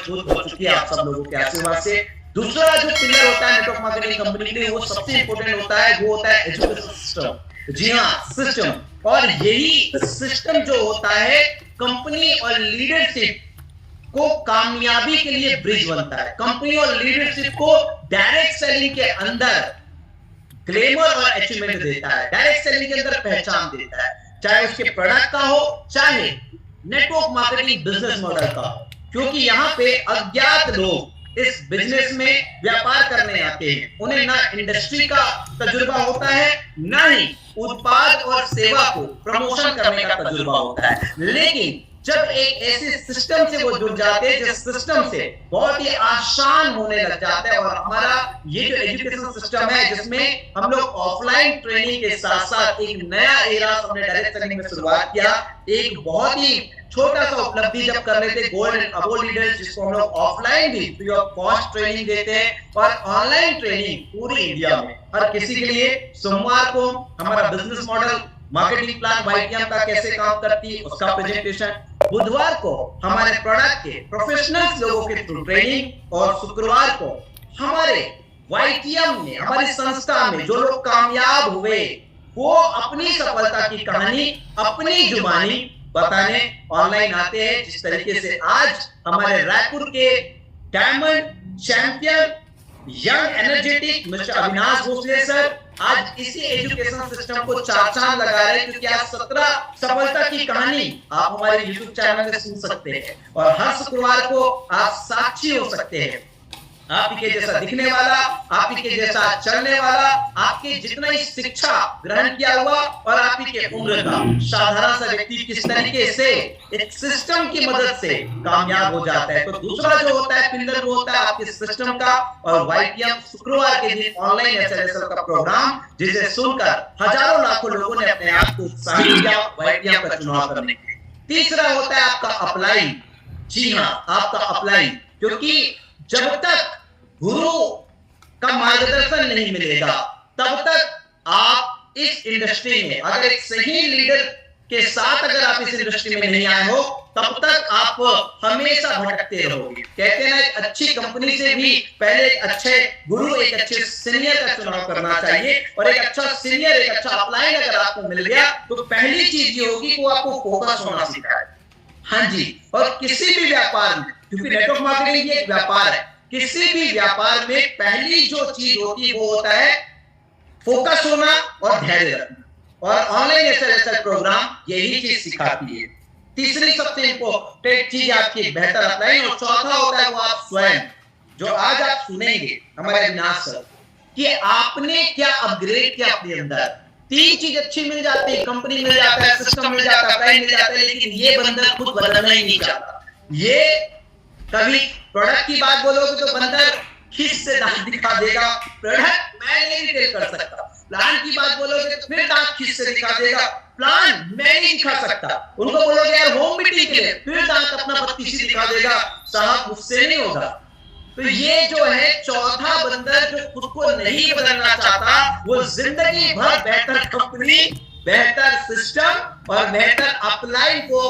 मजबूत हो चुकी है आप सब लोगों के आशीर्वाद से। दूसरा जो पिलर होता है नेटवर्क मार्केटिंग कंपनी के लिए, वो सबसे इंपॉर्टेंट होता है, वो होता है एजुकेशन सिस्टम। जी हाँ, सिस्टम। और यही सिस्टम जो होता है कंपनी और लीडरशिप को कामयाबी के लिए ब्रिज बनता है। कंपनी और लीडरशिप को डायरेक्ट सेलिंग के अंदर ग्लैमर और अचीवमेंट देता है, डायरेक्ट सेलिंग के अंदर पहचान देता है, चाहे उसके प्रोडक्ट का हो, चाहे नेटवर्क मार्केटिंग बिजनेस मॉडल का हो। क्योंकि यहाँ पे अज्ञात लोग इस बिजनेस में व्यापार करने आते हैं, उन्हें ना इंडस्ट्री का तजुर्बा होता है, ना ही उत्पाद और सेवा को प्रमोशन करने का तजुर्बा होता है। लेकिन जब एक ऐसे सिस्टम से वो जुड़ जाते हैं जिस सिस्टम से बहुत ही आसान होने लग जाता है, और हमारा ये जो एजुकेशन सिस्टम है जिसमें हम लोग ऑफलाइन ट्रेनिंग के साथ साथ एक नया एरा हमने डायरेक्ट सेलिंग में शुरुआत किया। एक बहुत ही छोटा सा उपलब्धि जब कर लेते गोल्ड एंड अबोव लीडर्स, जिसको हम लोग ऑफलाइन भी फ्री ऑफ कॉस्ट ट्रेनिंग देते हैं और ऑनलाइन ट्रेनिंग पूरी इंडिया में हर किसी के लिए। सोमवार को हमारा business model marketing plan YTM का कैसे काम करती है उसका प्रेजेंटेशन, बुधवार को हमारे प्रोडक्ट के प्रोफेशनल्स लोगों के थ्रू ट्रेनिंग, और शुक्रवार को हमारे वाईटीएम में, हमारी संस्था में जो लोग कामयाब हुए वो अपनी सफलता की कहानी अपनी जुबानी बताने ऑनलाइन आते हैं। जिस तरीके से आज हमारे रायपुर के diamond champion young energetic mister Avinash Bhosle sir आज इसी एजुकेशन सिस्टम को चार चांद लगा रहे हैं, क्योंकि आज 17 सफलता की कहानी आप हमारे YouTube चैनल में सुन सकते हैं, और हर शुक्रवार को आप साक्षी हो सकते हैं। आप ही के जैसा दिखने वाला, आप ही के जैसा चलने वाला, आपके जितना ही शिक्षा ग्रहण किया हुआ और आप ही के उम्र का साधारण सा व्यक्ति किस तरीके से एक सिस्टम की मदद से कामयाब हो जाता है। तो दूसरा जो होता है पिलर वो होता है आपके सिस्टम का, और वाईटीएम शुक्रवार के दिन ऑनलाइन एसएलएसएल का प्रोग्राम, जिसे सुनकर हजारों लाखों लोगों ने अपने आप को उत्साहित किया वाईटीएम का चुनाव करने के लिए। तीसरा होता है आपका अप्लाई। जी हाँ, आपका अप्लाई, क्योंकि जब तक गुरु का मार्गदर्शन नहीं मिलेगा तब तक आप इस इंडस्ट्री में, अगर एक सही लीडर के साथ अगर आप इस इंडस्ट्री में नहीं आए हो तब तक आप हमेशा भटकते रहोगे। कहते हैं ना, एक अच्छी कंपनी से भी पहले एक अच्छे गुरु, एक अच्छे सीनियर का चुनाव करना चाहिए, और एक अच्छा सीनियर, एक अच्छा अपलाइन अगर आपको मिल गया तो पहली चीज ये होगी कि वो आपको फोकस होना सिखाए। हाँ जी, और किसी भी व्यापार में, क्योंकि नेटवर्क मार्केटिंग एक व्यापार है, किसी भी व्यापार में पहली जो चीज होती है वो होता है फोकस होना और धैर्य रखना, और ऑनलाइन एसएलएसएल प्रोग्राम यही चीज सिखाती है। तीसरी सबसे इंपॉर्टेंट चीज आपकी बेहतर अप्लाई, और चौथा होता है वो आप स्वयं, जो आज आप सुनेंगे हमारे अविनाश सर कि आपने क्या अपग्रेड किया अपने अंदर। तीन चीज अच्छी मिल जाती है, कंपनी मिल जाता है, सिस्टम मिल जाता है, प्राइस मिल जाता है, लेकिन ये बंदर खुद बदलना ही नहीं चाहता। ये कभी प्रोडक्ट की बात बोलोगे तो बंदर खींच से दांत दिखा देगा, प्रोडक्ट मैं नहीं रिटेल कर सकता। प्लान की बात बोलोगे तो फिर दांत खींच से दिखा देगा, प्लान मैं नहीं दिखा सकता। उनको बोलोगे यार होम मीटिंग के लिए, फिर दांत अपना बत्तीसी दिखा देगा, साहब मुझसे नहीं होगा। तो ये जो है चौथा बंदर जो खुद को नहीं बदलना चाहता, वो जिंदगी भर बेहतर कंपनी, बेहतर सिस्टम और बेहतर अपलाइन को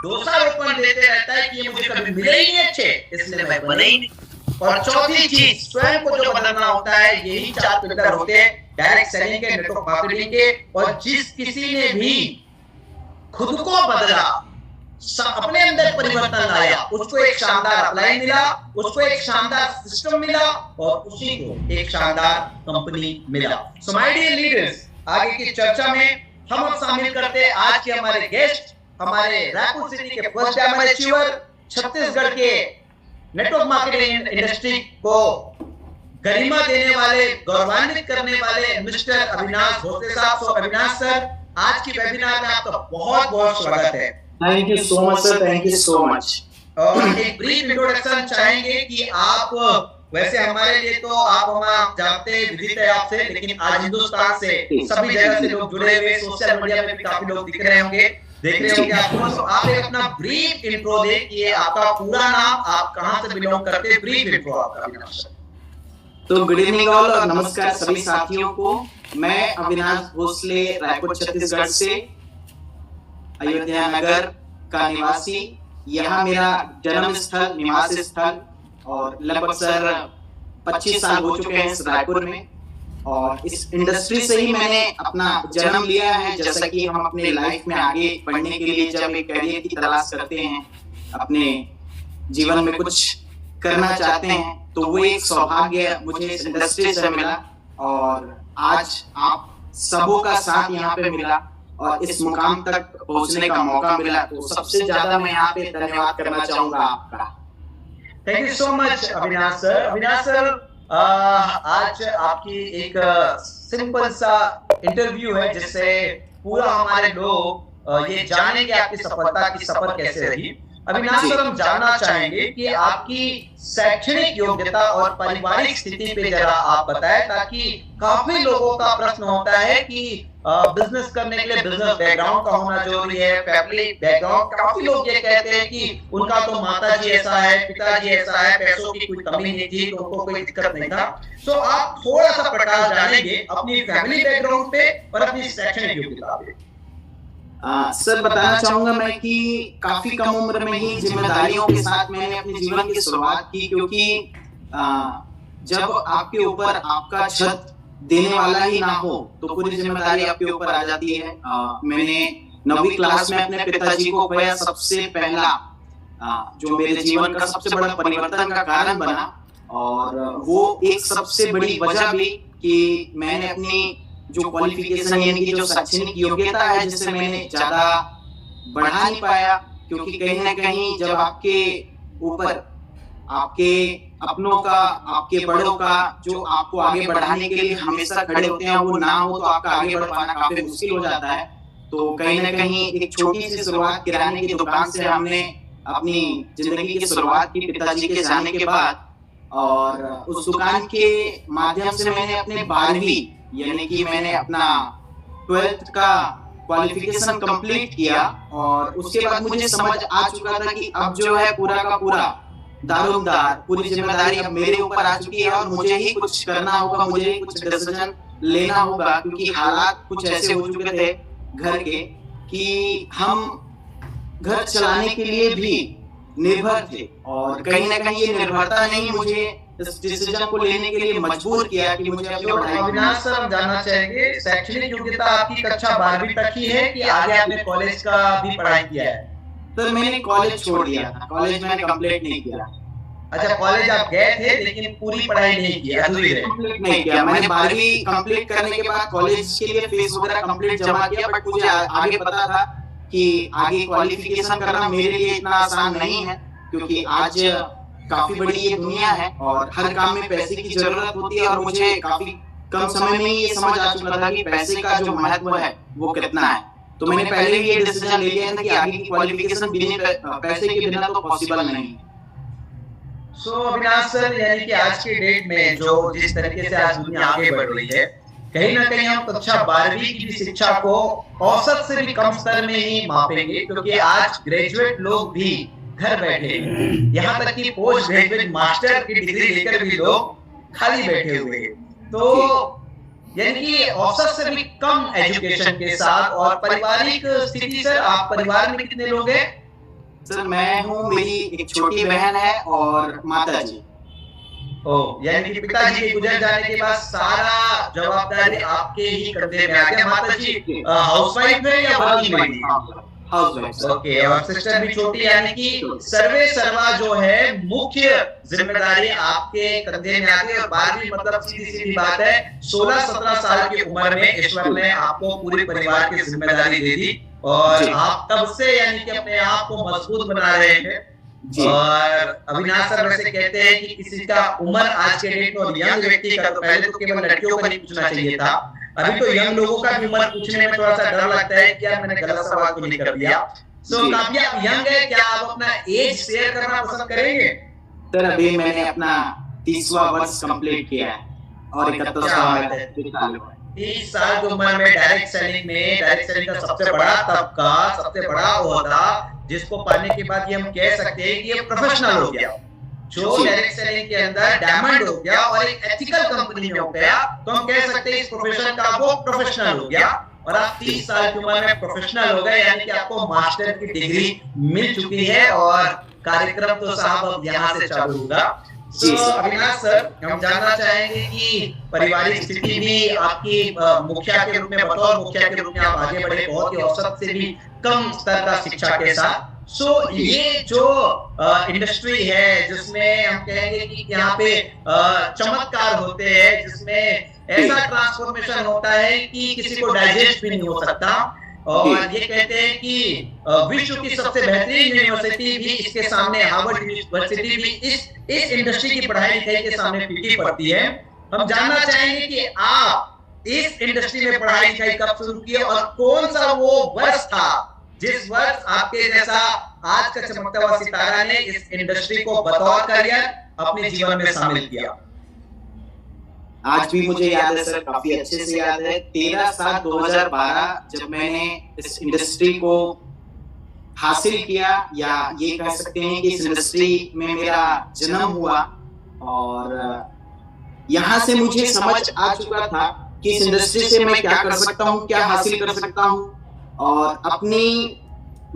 दोषारोपण देते रहता है कि ये मुझे कभी मिले ही नहीं अच्छे, इसलिए मैं बने ही नहीं। और चौथी चीज स्वयं को जो बदलना होता है, यही चार पिलर होते हैं डायरेक्ट सेलिंग के, नेटवर्क मार्केटिंग के। और जिस किसी ने भी खुद को बदला, अपने अंदर परिवर्तन लाया, उसको एक शानदार अपलाइन मिला, उसको एक शानदार सिस्टम मिला, और उसी को एक शानदार कंपनी मिला। सो माय डियर लीडर्स, आगे की चर्चा में हम अब शामिल करते हैं आज के हमारे गेस्ट, हमारे रायपुर सिटी के फर्स्ट डायमंड अचीवर, छत्तीसगढ़ के नेटवर्क मार्केटिंग इंडस्ट्री को गरिमा देने वाले, गौरवान्वित करने वाले मिस्टर अविनाश भोसले साहब। सो अविनाश सर, आज की वेबिनार में आपका बहुत बहुत स्वागत है। Thank you so much sir, thank you so much. और एक ब्रीफ इंट्रोडक्शन चाहेंगे कि आप, वैसे हमारे लिए तो आप हम जानते हैं, विदित है आपसे, लेकिन आज हिंदुस्तान से सभी जगह से लोग जुड़े हुए, सोशल मीडिया में भी काफी लोग दिख रहे होंगे, देख रहे होंगे आपको। तो आप एक अपना ब्रीफ इंट्रो दें कि ये आपका पूरा नाम, आप कहां से बिलोंग करते हैं, ब्रीफ इंट्रो आपका अविनाश सर। तो गुड इवनिंग ऑल और नमस्कार सभी साथियों को। मैं अविनाश भोसले रायपुर छत्तीसगढ़ से, अयोध्या नगर का निवासी, यहाँ मेरा जन्म स्थल, निवास स्थल, और लगभग सर 25 साल हो चुके हैं इस रायपुर में। और इस इंडस्ट्री से ही मैंने अपना जन्म लिया है। जैसा कि हम अपने लाइफ में आगे बढ़ने के लिए जब एक करियर की तलाश करते हैं, अपने जीवन में कुछ करना चाहते हैं, तो वो एक सौभाग्य मुझे इस इंडस्ट्री से मिला और आज आप सबों का साथ यहाँ पे मिला और इस मुकाम तक पहुंचने का मौका मिला। तो सबसे ज्यादा मैं यहाँ पे धन्यवाद करना चाहूंगा आपका। Thank you so much Avinash sir. Avinash sir, आज आपकी एक सिंपल सा इंटरव्यू है जिससे पूरा हमारे लोग ये जानेंगे आपकी सफलता की सफर कैसे रही। अविनाश सर, हम जानना चाहेंगे कि आपकी शैक्षणिक योग्यता और पारिवारिक स्थिति पे जरा आप बताएं, ताकि काफी लोगों का प्रश्न होता है कि बिजनेस करने के लिए बिजनेस बैकग्राउंड का होना जरूरी है, फैमिली बैकग्राउंड। काफी लोग ये कहते हैं कि उनका तो माताजी ऐसा है, पिताजी ऐसा है, पैसों की कोई कमी नहीं थी, तो उनको कोई दिक्कत नहीं था। सो आप थोड़ा सा प्रकाश डालेंगे अपनी फैमिली बैकग्राउंड पे और अपनी शैक्षणिक योग्यता पे। सर, बताना चाहूंगा मैं कि काफी कम उम्र में ही जिम्मेदारियों के साथ मैंने अपने जीवन की शुरुआत की, क्योंकि जब आपके ऊपर आपका छत देने वाला ही ना हो तो पूरी जिम्मेदारी आपके ऊपर आ जाती है। मैंने 9वीं क्लास में अपने पिताजी को खोया। सबसे पहला जो मेरे जीवन का सबसे बड़ा परिवर्तन का कारण बना, और वो एक सबसे बड़ी वजह भी कि मैंने अपनी जो क्वालिफिकेशन यानी कि जो शैक्षणिक योग्यता है जिसे मैंने ज्यादा बढ़ा नहीं पाया, क्योंकि कहीं ना कहीं जब आपके ऊपर आपके अपनों का, आपके बड़ों का जो आपको आगे बढ़ाने के लिए हमेशा खड़े होते हैं, वो ना हो तो आपका आगे बढ़ पाना काफी मुश्किल हो जाता है। तो कहीं ना कहीं एक छोटी सी शुरुआत किराने की दुकान से हमने अपनी जिंदगी की शुरुआत की पिताजी के जाने के बाद, और उस दुकान के माध्यम से मैंने अपने 12वीं यानी कि मैंने अपना 12th का क्वालिफिकेशन कंप्लीट किया। और उसके बाद मुझे समझ आ चुका था कि अब जो है पूरा का पूरा दारोमदार, पूरी जिम्मेदारी अब मेरे ऊपर आ चुकी है और मुझे ही कुछ करना होगा, मुझे ही कुछ डिसीजन लेना होगा, क्योंकि हालात कुछ ऐसे हो चुके थे घर के कि हम घर चलाने के लिए भी निर्भर थे। और कहीं ना कहीं ये निर्भरता नहीं मुझे इस डिसीजन को लेने के लिए मजबूर किया कि मुझे अपनी पढ़ाई। अविनाश सर, हम जानना चाहेंगे शैक्षणिक योग्यता आपकी कक्षा 12वीं तक ही है कि आगे आपने कॉलेज का भी पढ़ाई किया है? तो मैंने कॉलेज छोड़ दिया था, कॉलेज मैंने कंप्लीट नहीं किया। अच्छा, कॉलेज आप गए थे लेकिन पूरी पढ़ाई नहीं की, अधूरी रही? कंप्लीट नहीं किया। मैंने 12वीं कंप्लीट करने के बाद कॉलेज के लिए फीस वगैरह कंप्लीट जमा किया, बट मुझे आगे पता था कि आगे क्वालिफिकेशन करना मेरे लिए इतना आसान नहीं है, क्योंकि आज काफी बड़ी ये दुनिया है और हर काम में पैसे की जरूरत होती है। और मुझे काफी कम समय में ही ये समझ आ चुका था कि पैसे का जो महत्व है वो कितना है। तो मैंने पहले ही ये डिसीजन ले लिया था कि आगे की क्वालिफिकेशन बिना पैसे के बिना तो पॉसिबल नहीं। सो अविनाश सर, यानी कि आज के डेट में जो जिस तरीके से आज दुनिया आगे बढ़ रही है, कहीं ना कहीं हम कक्षा 12वीं की भी शिक्षा को औसत से भी कम स्तर में ही मापेंगे, क्योंकि आज ग्रेजुएट लोग भी घर बैठे, यहाँ तक कि पोस्ट ग्रेजुएट मास्टर की डिग्री लेकर भी लोग खाली बैठे हुए हैं। तो यानी कि औसत से भी कम एजुकेशन के साथ। और पारिवारिक स्थिति सर, आप परिवार में कितने लोग हैं? सर, मैं हूँ, मेरी एक छोटी बहन है और माताजी। यानी कि पिताजी के गुजर जाने के बाद सारा जवाबदारी आपके ही कंधे में आ गया। माताजी हाउसवाइफ है या वर्किंग है? ओके, और सिस्टर भी छोटी, यानी कि सर्वे सर्वा जो है मुख्य जिम्मेदारी आपके कंधे में आ गई। और 12वीं मतलब सीधी सीधी बात है, 16-17 साल की उम्र में ईश्वर ने आपको पूरे परिवार की जिम्मेदारी दे दी और आप तब से यानी कि अपने आप को मजबूत बना रहे हैं। और अविनाश सर वैसे कहते हैं कि किसी का उम्र आज के डेट में और यंग व्यक्ति का, तो पहले तो केवल लड़कियों का नहीं पूछना चाहिए था, अभी तो यंग लोगों का भी उम्र पूछने में थोड़ा सा डर लगता है कि यार मैंने गलत सवाल तो नहीं कर दिया। सो काफी आप यंग है, क्या आप अपना एज शेयर करना पसंद करेंगे? सर, अभी मैंने अपना 30वां वर्ष कंप्लीट किया है और 31 साल की उम्र में डायरेक्ट सेलिंग का सबसे बड़ा तबका, सबसे बड़ा ओहदा, जिसको पाने के बाद ये हम कह सकते हैं कि ये प्रोफेशनल हो गया। जो डायरेक्ट सेलिंग के अंदर डायमंड हो गया और एक एथिकल कंपनी में हो गया, तो हम कह सकते हैं इस प्रोफेशन का वो प्रोफेशनल हो गया। और आप 30 साल की उम्र में प्रोफेशनल हो गए, यानी कि आपको मास्टर की डिग्री मिल चुकी है और कार्यक्रम तो साहब अब यहाँ से चालू होगा। जी तो सर। अविनाश सर, हम जानना चाहेंगे कि पारिवारिक स्थिति भी आपकी मुखिया के रूप में, बतौर मुखिया के रूप में आप आगे बढ़े, बहुत ही औसत से भी कम स्तर का शिक्षा के साथ। ये जो इंडस्ट्री है जिसमें हम कहेंगे कि यहाँ पे चमत्कार होते हैं, जिसमें ऐसा ट्रांसफॉर्मेशन होता है कि किसी को डाइजेस्ट भी नहीं हो सकता, और ये कहते हैं कि विश्व की सबसे बेहतरीन यूनिवर्सिटी भी इसके सामने, हार्वर्ड यूनिवर्सिटी भी इस इंडस्ट्री की पढ़ाई लिखाई के सामने फीकी पड़ती है। हम जानना चाहेंगे कि आप इस इंडस्ट्री में पढ़ाई लिखाई कब शुरू किए और कौन सा वो वर्ष था जिस वर्ष आपके जैसा आज का चमकता हुआ सितारा ने इस इंडस्ट्री को बतौर करियर अपने जीवन में शामिल किया। आज भी मुझे याद है सर, काफी अच्छे से याद है। 13/7/2012 जब मैंने इस इंडस्ट्री को हासिल किया, या ये कह सकते हैं कि इस इंडस्ट्री में मेरा जन्म हुआ, और यहाँ से मुझे समझ आ चुका था कि इस इंडस्ट्री से मैं क्या कर सकता हूँ, क्या हासिल कर सकता हूँ, और अपनी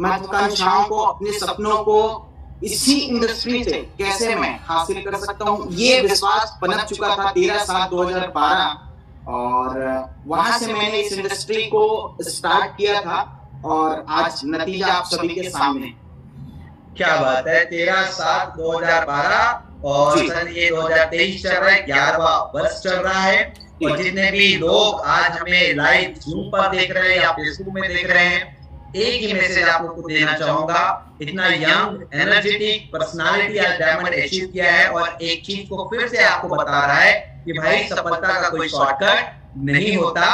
महत्वाकांक्षाओं को, अपने सपनों को इसी इंडस्ट्री से कैसे मैं हासिल कर सकता हूँ, ये विश्वास पनप चुका था 13/7/2012। और वहां से मैंने इस इंडस्ट्री को स्टार्ट किया था, और आज नतीजा आप सभी के सामने। क्या बात है, 13/7/2012 और सर ये 2023 चल रहा है, 11वां वर्ष चल रहा है। और जितने भी लोग आज हमें लाइव जूम पर देख रहे हैं या फेसबुक में देख रहे हैं, एक ही मैसेज आप लोग को देना चाहूंगा, इतना यंग एनर्जेटिक पर्सनालिटी आज डायमंड अचीव किया है, और एक चीज को फिर से आपको बता रहा है कि भाई सफलता का कोई शॉर्टकट नहीं होता।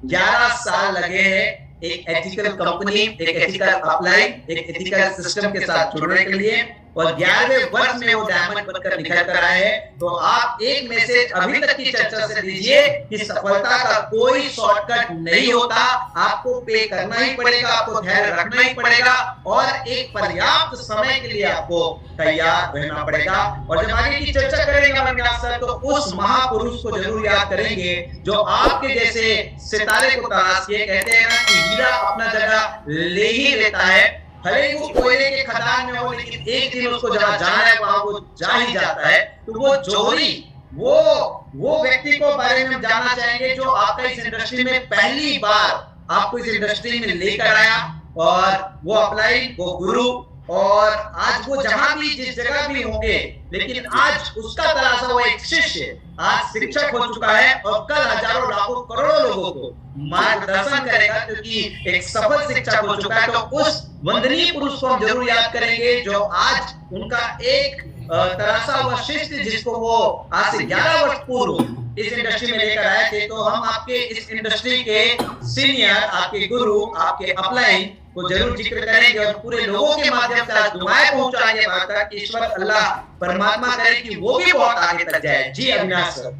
11 साल लगे हैं एक एथिकल कंपनी, एक एथिकल अपलाइन, एक एथिकल सिस्टम के साथ जुड़ने के लिए, और 11वें वर्ष में वो डायमंड बनकर निकल कर आए हैं। तो आप एक मैसेज अभी तक की चर्चा से दीजिए कि सफलता का कोई शॉर्टकट नहीं होता, आपको पे करना ही पड़ेगा, आपको धैर्य रखना ही पड़ेगा, और एक पर्याप्त समय के लिए आपको तैयार रहना पड़ेगा। और जब आगे की चर्चा करेंगे अविनाश सर, तो उस महापुरुष को जरूर याद करेंगे जो आपके जैसे सितारे को तलाश किए। कहते हैं ना कि हीरा अपना जगह ले ही लेता है, भले ही वो कोयले के खदान में हो, लेकिन एक दिन उसको जहां जाना है वहां वो जा ही जाता है। तो वो जौहरी, वो व्यक्ति को बारे में हम जानना चाहेंगे जो आपका इस इंडस्ट्री में पहली बार आपको इस इंडस्ट्री में लेकर आया, और वो अपलाइन, वो गुरु, और आज वो जहां भी जिस जगह भी होंगे, लेकिन आज उसका तलाशा हुआ एक शिष्य आज शिक्षक हो चुका है, और कल हजारों लाखों करोड़ों लोगों को मार्गदर्शन करेगा, क्योंकि एक सफल शिक्षक हो चुका है। तो उस वंदनीय पुरुष को हम जरूर याद करेंगे जो आज उनका एक तराशा हुआ शिष्य, जिसको वो आज से 11 वर्ष पूर्व इस इंडस्ट्री में लेकर आए थे। तो हम आपके इस इंडस्ट्री के सीनियर, आपके गुरु, आपके अपलाइन को जरूर जिक्र करेंगे, और पूरे लोगों के माध्यम से आज दुआएं पहुंचाएंगे वहां तक कि ईश्वर अल्लाह परमात्मा करे कि वो भी बहुत आगे तक जाए। जी अविनाश सर।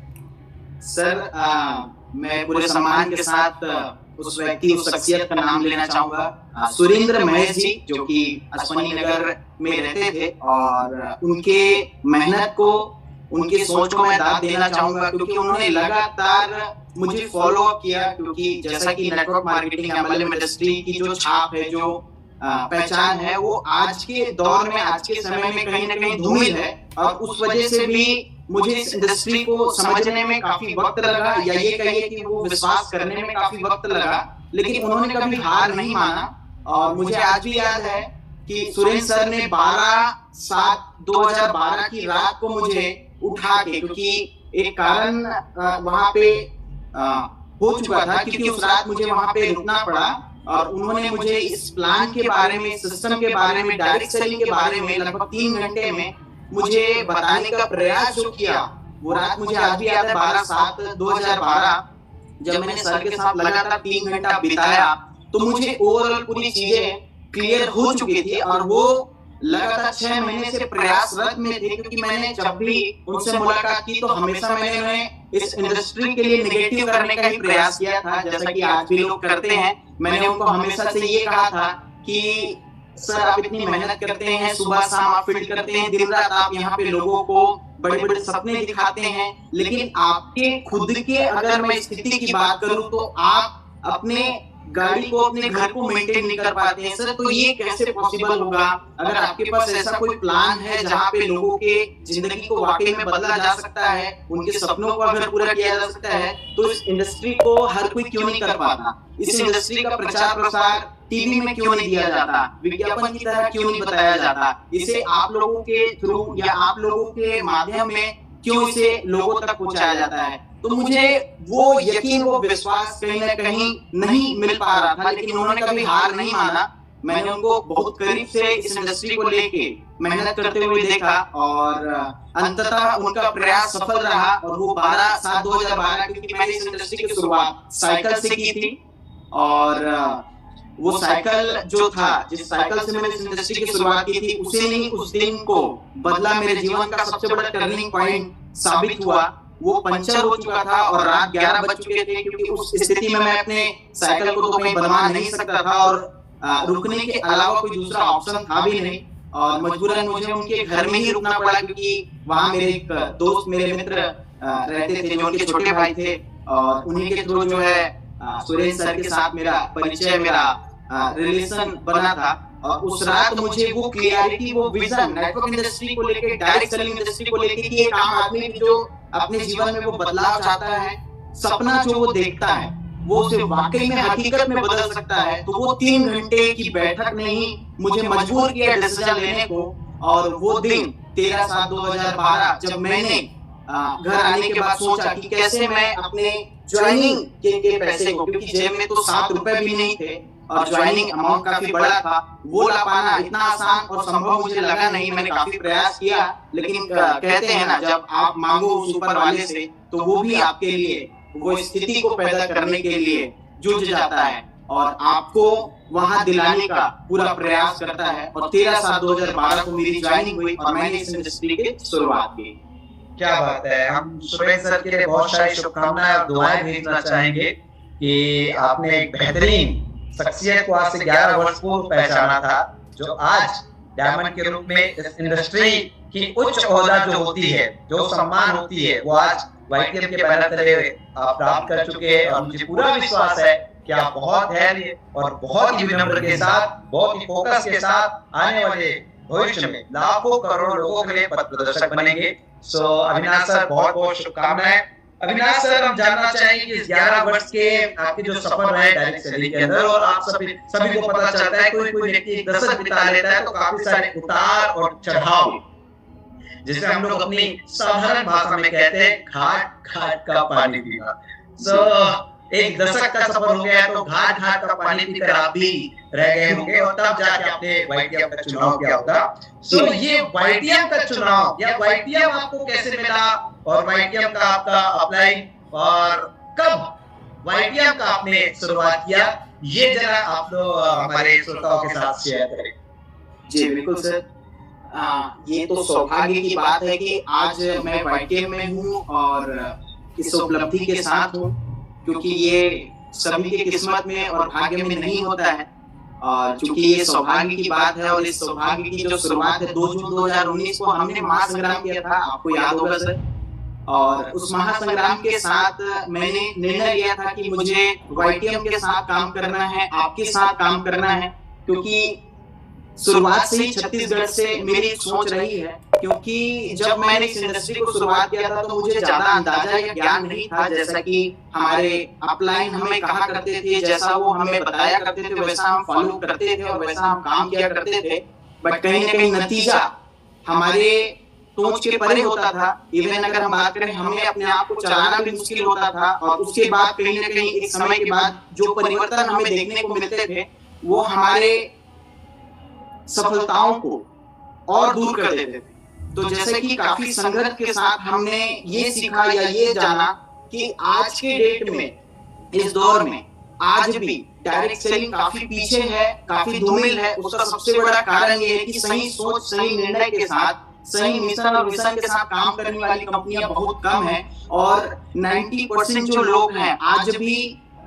सर मैं पूरे सम्मान के साथ उस व्यक्ति, उस शख्सियत का नाम लेना चाहूंगा, सुरेंद्र महेश जी, जो कि अश्वनी नगर में रहते थे, और उनके मेहनत को, उनकी सोच को मैं दाद देना चाहूंगा, क्योंकि उन्होंने लगातार मुझे फॉलो किया। क्योंकि जैसा कि नेटवर्क मार्केटिंग एमएलएम इंडस्ट्री की जो छाप है, जो पहचान है, वो आज के दौर में, आज के समय में कहीं ना कहीं धूमिल है, और उस वजह से भी मुझे इस इंडस्ट्री को समझने में काफी वक्त लगा, या ये कहिए कि वो विश्वास करने में काफी वक्त लगा, लेकिन उन्होंने कभी हार नहीं माना। और मुझे आज भी याद है कि सुरेंद्र सर ने 12/7/2012 की रात को मुझे उठा के, क्योंकि एक कारण वहां पे हो चुका था, क्योंकि उस रात मुझे वहां पे रुकना पड़ा, और उन्होंने मुझे इस प्लान के बारे में, सिस्टम के बारे में, डायरेक्ट सेलिंग के बारे में लगभग 3 घंटे में मुझे बताने का प्रयास जो किया, वो रात मुझे आज भी याद है। 12/7/2012 जब मैंने सर के साथ लगातार 3 घंटा बिताया, तो मुझे ओवरऑल पूरी चीजें क्लियर हो चुकी थी, और वो लगातार 6 महीने से प्रयासरत में थे। क्योंकि मैंने जब भी उनसे मुलाकात की, तो हमेशा मैंने उन्हें इस इंडस्ट्री के लिए नेगेटिव करने का ही प्रयास किया था, जैसा कि आज भी लोग करते हैं। मैंने उनको हमेशा से ये कहा था कि सर आप इतनी मेहनत करते हैं, सुबह शाम आप फील्ड करते हैं, दिन रात आप यहाँ पे लोगों को बड़े बड़े सपने दिखाते हैं, लेकिन आपके खुद के अगर मैं स्थिति की बात करूं, तो आप अपने गाड़ी को, अपने घर को मेंटेन नहीं कर पाते हैं सर, तो ये कैसे पॉसिबल होगा? अगर आपके पास ऐसा कोई प्लान है जहाँ पे लोगों के जिंदगी को वाकई में बदला जा सकता है, उनके सपनों को अगर पूरा किया जा सकता है, तो इस इंडस्ट्री को हर कोई क्यों नहीं कर पाता? इस इंडस्ट्री का प्रचार प्रसार टीवी में क्यों नहीं दिया जाता? विज्ञापन की तरह क्यों नहीं बताया जाता? इसे आप लोगों के थ्रू या आप लोगों के माध्यम में क्यों इसे लोगों तक पहुंचाया जाता है? तो मुझे वो यकीन, वो विश्वास कहीं ना कहीं नहीं मिल पा रहा था, लेकिन उन्होंने कभी हार नहीं माना। मैंने उनको बहुत करीब से इस इंडस्ट्री को लेके मेहनत करते हुए देखा और अंततः उनका प्रयास सफल रहा। और वो 12/7/2012, क्योंकि मैंने इस इंडस्ट्री की शुरुआत साइकिल से की थी, और वो साइकिल जो था, जिस साइकिल से मैंने इस इंडस्ट्री की शुरुआत की थी, उसे नहीं उस दिन को बदला मेरे जीवन का सबसे बड़ा टर्निंग पॉइंट साबित हुआ। वो पंचर हो चुका था और रात 11 बज चुके थे, क्योंकि उस स्थिति में मैं अपने साइकिल को तो कहीं बनवा नहीं सकता था और रुकने के अलावा कोई दूसरा ऑप्शन था भी नहीं। और मजबूरन मुझे उनके घर में ही रुकना पड़ा, क्योंकि वहां मेरे एक दोस्त, मेरे मित्र रहते थे, जो उनके छोटे भाई थे, और उन्हीं के थ्रू जो है सुरेश सर के साथ मेरा परिचय, मेरा रिलेशन बना था। और उस रात मुझे वो क्लियरिटी, वो विजन नेटवर्क इंडस्ट्री को लेके, डायरेक्ट सेलिंग इंडस्ट्री को लेके, कि एक आम आदमी जो अपने जीवन में वो बदलाव चाहता है, सपना जो वो देखता है, वो उसे वाकई में हकीकत में बदल सकता है। तो वो 3 घंटे की बैठक ने ही मुझे मजबूर किया डिसीजन लेने को। और वो दिन 13/7/2012, जब मैंने घर आने के बाद सोचा कि कैसे मैं अपने ज्वाइनिंग के पैसे को, क्योंकि जेब में तो 7 रुपए भी नहीं थे और ज्वाइनिंग अमाउंट काफी बड़ा था, वो ला पाना इतना आसान और संभव मुझे लगा नहीं। मैंने काफी प्रयास किया, लेकिन कहते हैं ना, जब आप मांगो उस ऊपर वाले से, तो वो भी आपके लिए वो स्थिति को पैदा करने के लिए जुझ जाता है और आपको वहां दिलाने का पूरा प्रयास करता है। और 13/7/2012 को मेरी ज्वाइनिंग हुई और मैंने इस इंडस्ट्री की शुरुआत की। क्या बात है। हम सुरेश सर के लिए बहुत सारी शुभकामनाएं और दुआएं भेजना चाहेंगे कि आपने एक बेहतरीन शख्सियत को आज से 11 वर्ष पूर्व पहचाना था, जो आज डायमंड के रूप में इस इंडस्ट्री की उच्च ओहदा जो होती है, जो सम्मान होती है, वो आज YTM के बैनर तले आप प्राप्त कर चुके हैं। और मुझे पूरा विश्वास है कि आप बहुत धैर्य और बहुत ही विनम्र के साथ, बहुत ही फोकस के साथ आने वाले भविष्य में लाखों करोड़ों लोगों के लिए पथ प्रदर्शक बनेंगे। सो अविनाश सर, बहुत बहुत शुभकामनाएं। अविनाश सर, हम जानना चाहेंगे कि इस 11 वर्ष के आपके जो सफर रहे डायरेक्ट सेलिंग के अंदर, और आप सभी को पता चलता है कोई व्यक्ति एक दशक बिता लेता है तो काफी सारे उतार और चढ़ाव, जिसे हम लोग अपनी साधारण भाषा में कहते हैं घाट घाट का पानी पीना। एक दशक का सफर हो गया तो घाट घाट का पानी पीकर आप भी रह गए होंगे, और तब जाके आपने YTM का चुनाव किया होगा। ये YTM का चुनाव या YTM आपको कैसे मिला, और YTM का आपका अप्लाई, और कब YTM का आपने शुरुआत किया, ये जरा आप लोग हमारे श्रोताओं के साथ शेयर करें। जी बिल्कुल सर, ये तो सौभाग्य की बात है कि आज मैं YTM में हूँ और इस उपलब्धि के साथ हूँ, क्योंकि ये सभी के किस्मत में और भाग्य में नहीं होता है। और चूंकि ये सौभाग्य की बात है, और इस सौभाग्य की जो शुरुआत है 2 जून 2019 को हमने महासंग्राम किया था, आपको याद होगा सर। और उस महासंग्राम के साथ मैंने निर्णय लिया था कि मुझे YTM के साथ काम करना है, आपके साथ काम करना है, क्योंकि शुरुआत से ही छत्तीसगढ़ से मेरी सोच रही है। क्योंकि जब मैंने इस इंडस्ट्री को शुरुआत किया था तो मुझे ज्यादा अंदाजा या ज्ञान नहीं था, जैसा कि हमारे अपलाइन हमें कहा करते थे, जैसा वो हमें बताया करते थे, वैसा हम फॉलो करते थे और वैसा हम काम किया करते थे। बट कहीं ना कहीं नतीजा हमारे सोच के परे होता था। इवन अगर हम बात करें, हमें अपने आप को चलाना भी मुश्किल होता था। और उसके बाद कहीं ना कहीं एक समय के बाद जो परिवर्तन हमें देखने को मिलते थे, वो हमारे सफलताओं को और दूर कर देते थे। तो जैसे कि काफी संघर्ष के साथ हमने ये सीखा या ये जाना कि आज के डेट में, इस दौर में, आज भी डायरेक्ट सेलिंग काफी पीछे है, काफी धूमिल है। उसका सबसे बड़ा कारण ये है कि सही सोच, सही निर्णय के साथ, सही मिशन और विजन के साथ काम करने वाली कंपनियां बहुत कम है। और 90% जो लोग हैं आज भी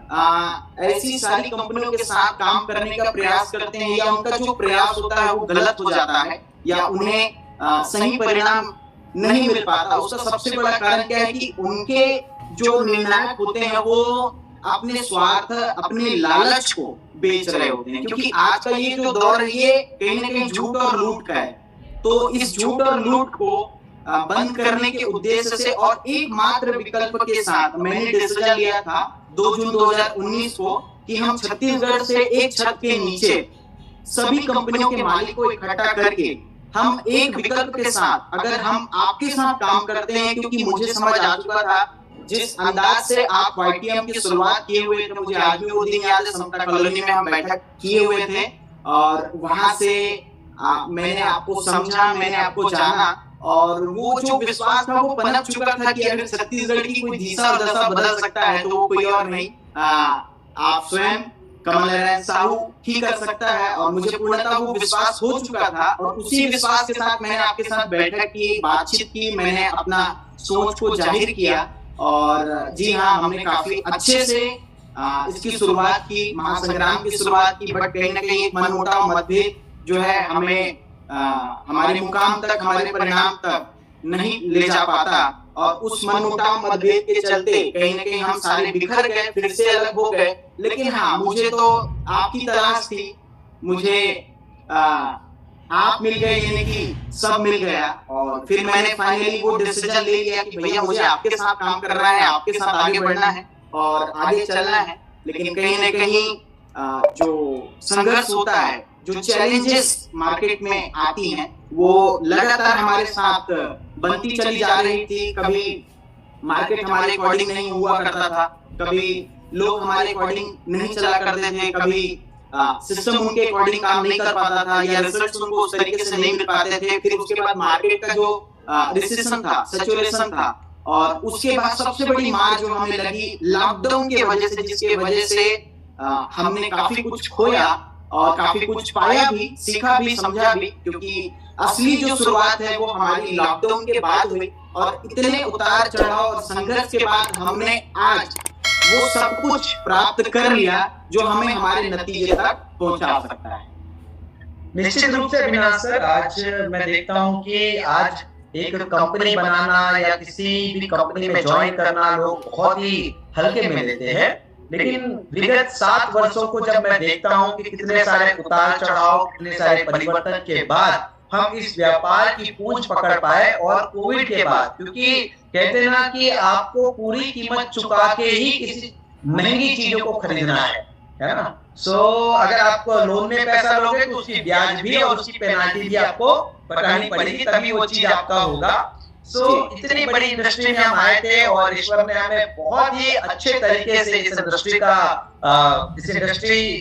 ऐसी सारी कंपनियों के साथ काम करने का प्रयास करते हैं, या उनका जो प्रयास होता है वो गलत हो जाता है, या उन्हें सही परिणाम नहीं मिल पाता। उसका सबसे बड़ा कारण क्या है कि उनके जो निर्णायक होते हैं वो अपने स्वार्थ, अपने लालच को बेच रहे होते हैं, क्योंकि आज का ये जो दौर है ये कहीं ना कहीं झूठ और लूट का है। तो इस झूठ और लूट को बंद करने के उद्देश्य से और एकमात्र विकल्प के साथ मैंने डिसीजन लिया था 2 जून 2019 को कि हम छत्तीसगढ़ से एक छत के नीचे सभी कंपनियों के मालिक को इकट्ठा करके हम एक विकल्प के साथ, अगर हम आपके साथ काम करते हैं, क्योंकि मुझे समझ आ चुका था जिस अंदाज से आप YTM की शुरुआत किए हुए थे, मुझे आज भी वो दिन याद है, समता कॉलोनी में हम बैठक किए हुए थे और वहां से मैंने आपको समझा, मैंने आपको जाना और वो जो विश्वास था वो पनप चुका था कि अगर छत्तीसगढ़ की कोई दिशा और दशा बदल सकता है तो वो कोई और नहीं, आप स्वयं कमल नारायण साहू ही कर सकता है। और मुझे पूर्णतः वो विश्वास हो चुका था और उसी विश्वास के साथ मैंने आपके साथ बैठक की, बातचीत की, मैंने अपना सोच को जाहिर किया और जी हाँ, हमने काफी अच्छे से इसकी शुरुआत की, महासंग्राम की शुरुआत की। बट कहीं ना कहीं एक मनमुटाव, मतभेद जो है हमें हमारे मुकाम तक, हमारे परिणाम तक नहीं ले जा पाता और उस मनमुटाव, मतभेद के चलते कहीं ना कहीं हम सारे बिखर गए, फिर से अलग हो गए। लेकिन हाँ, मुझे तो आपकी तलाश थी, मुझे आप मिल गए, यानी कि सब मिल गया और फिर मैंने फाइनली वो डिसीजन ले लिया कि भैया मुझे आपके साथ काम करना है, आपके साथ आगे बढ़ना है और आगे चलना है। लेकिन कहीं ना कहीं जो संघर्ष होता है, जो चैलेंजेस मार्केट में आती हैं, वो लगातार हमारे साथ बनती चली जा रही थी। कभी मार्केट हमारे अकॉर्डिंग नहीं हुआ करता था, कभी लोग हमारे अकॉर्डिंग नहीं चला करते थे, कभी सिस्टम उनके अकॉर्डिंग काम नहीं कर पाता था या रिजल्ट्स उनको उस तरीके से नहीं मिल पाते थे। फिर उसके बाद मार्केट का जो रिसेशन था, सैचुरेशन था और उसके बाद सबसे बड़ी मार जो हमें लगी लॉकडाउन की वजह से, जिसके वजह से हमने काफी कुछ खोया और काफी कुछ पाया भी, सीखा भी, समझा भी, क्योंकि असली जो शुरुआत है वो हमारी लॉकडाउन के बाद हुई और इतने उतार चढ़ाव और संघर्ष के बाद हमने आज वो सब कुछ प्राप्त कर लिया जो हमें हमारे नतीजे तक पहुंचा सकता है। निश्चित रूप से अविनाश सर, आज मैं देखता हूं कि आज एक कंपनी बनाना या किसी भी कंपनी में ज्वाइन करना लोग बहुत ही हल्के में लेते हैं, लेकिन विगत 7 वर्षों को जब मैं देखता हूं कि कितने सारे उतार चढ़ाव, कितने सारे परिवर्तन के बाद हम इस व्यापार की पूंछ पकड़ पाए और कोविड के बाद, क्योंकि कहते ना कि आपको पूरी कीमत चुका के ही किसी महंगी चीजों को खरीदना है ना। सो अगर आप लोन में पैसा लोगे तो उसकी ब्याज भी और उसकी पेनाल्टी भी आपको पटानी पड़ेगी, तभी वो चीज आपका होगा। सो इतनी बड़ी इंडस्ट्री में हम आए थे और ईश्वर ने हमें बहुत ही अच्छे तरीके से इस इंडस्ट्री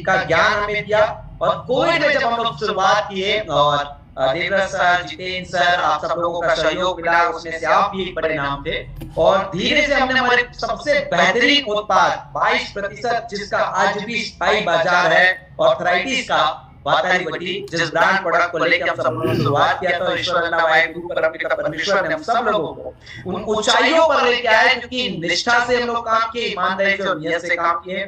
का ज्ञान हमें दिया और कोविड में जब हम लोग शुरुआत किए और देवराज सर, जितेंद्र सर, आप सब लोगों का सहयोग मिला, उसमें से आप भी एक बड़े नाम थे और धीरे से हमने हमारे सबसे बेहतरीन उत्पाद 22% जिसका आज भी स्थायी बाजार है, ऑर्थराइटिस का वातारी बटी, जिस ब्रांड प्रोडक्ट को लेकर हम सब लोगों ने शुरुआत किया तो ईश्वर अल्लाह वाहिगुरु परमेश्वर ने हम सब लोगों को उन ऊंचाइयों पर लेके आए, क्योंकि निष्ठा से हम लोग काम किए, ईमानदारी से और नियत से काम किए।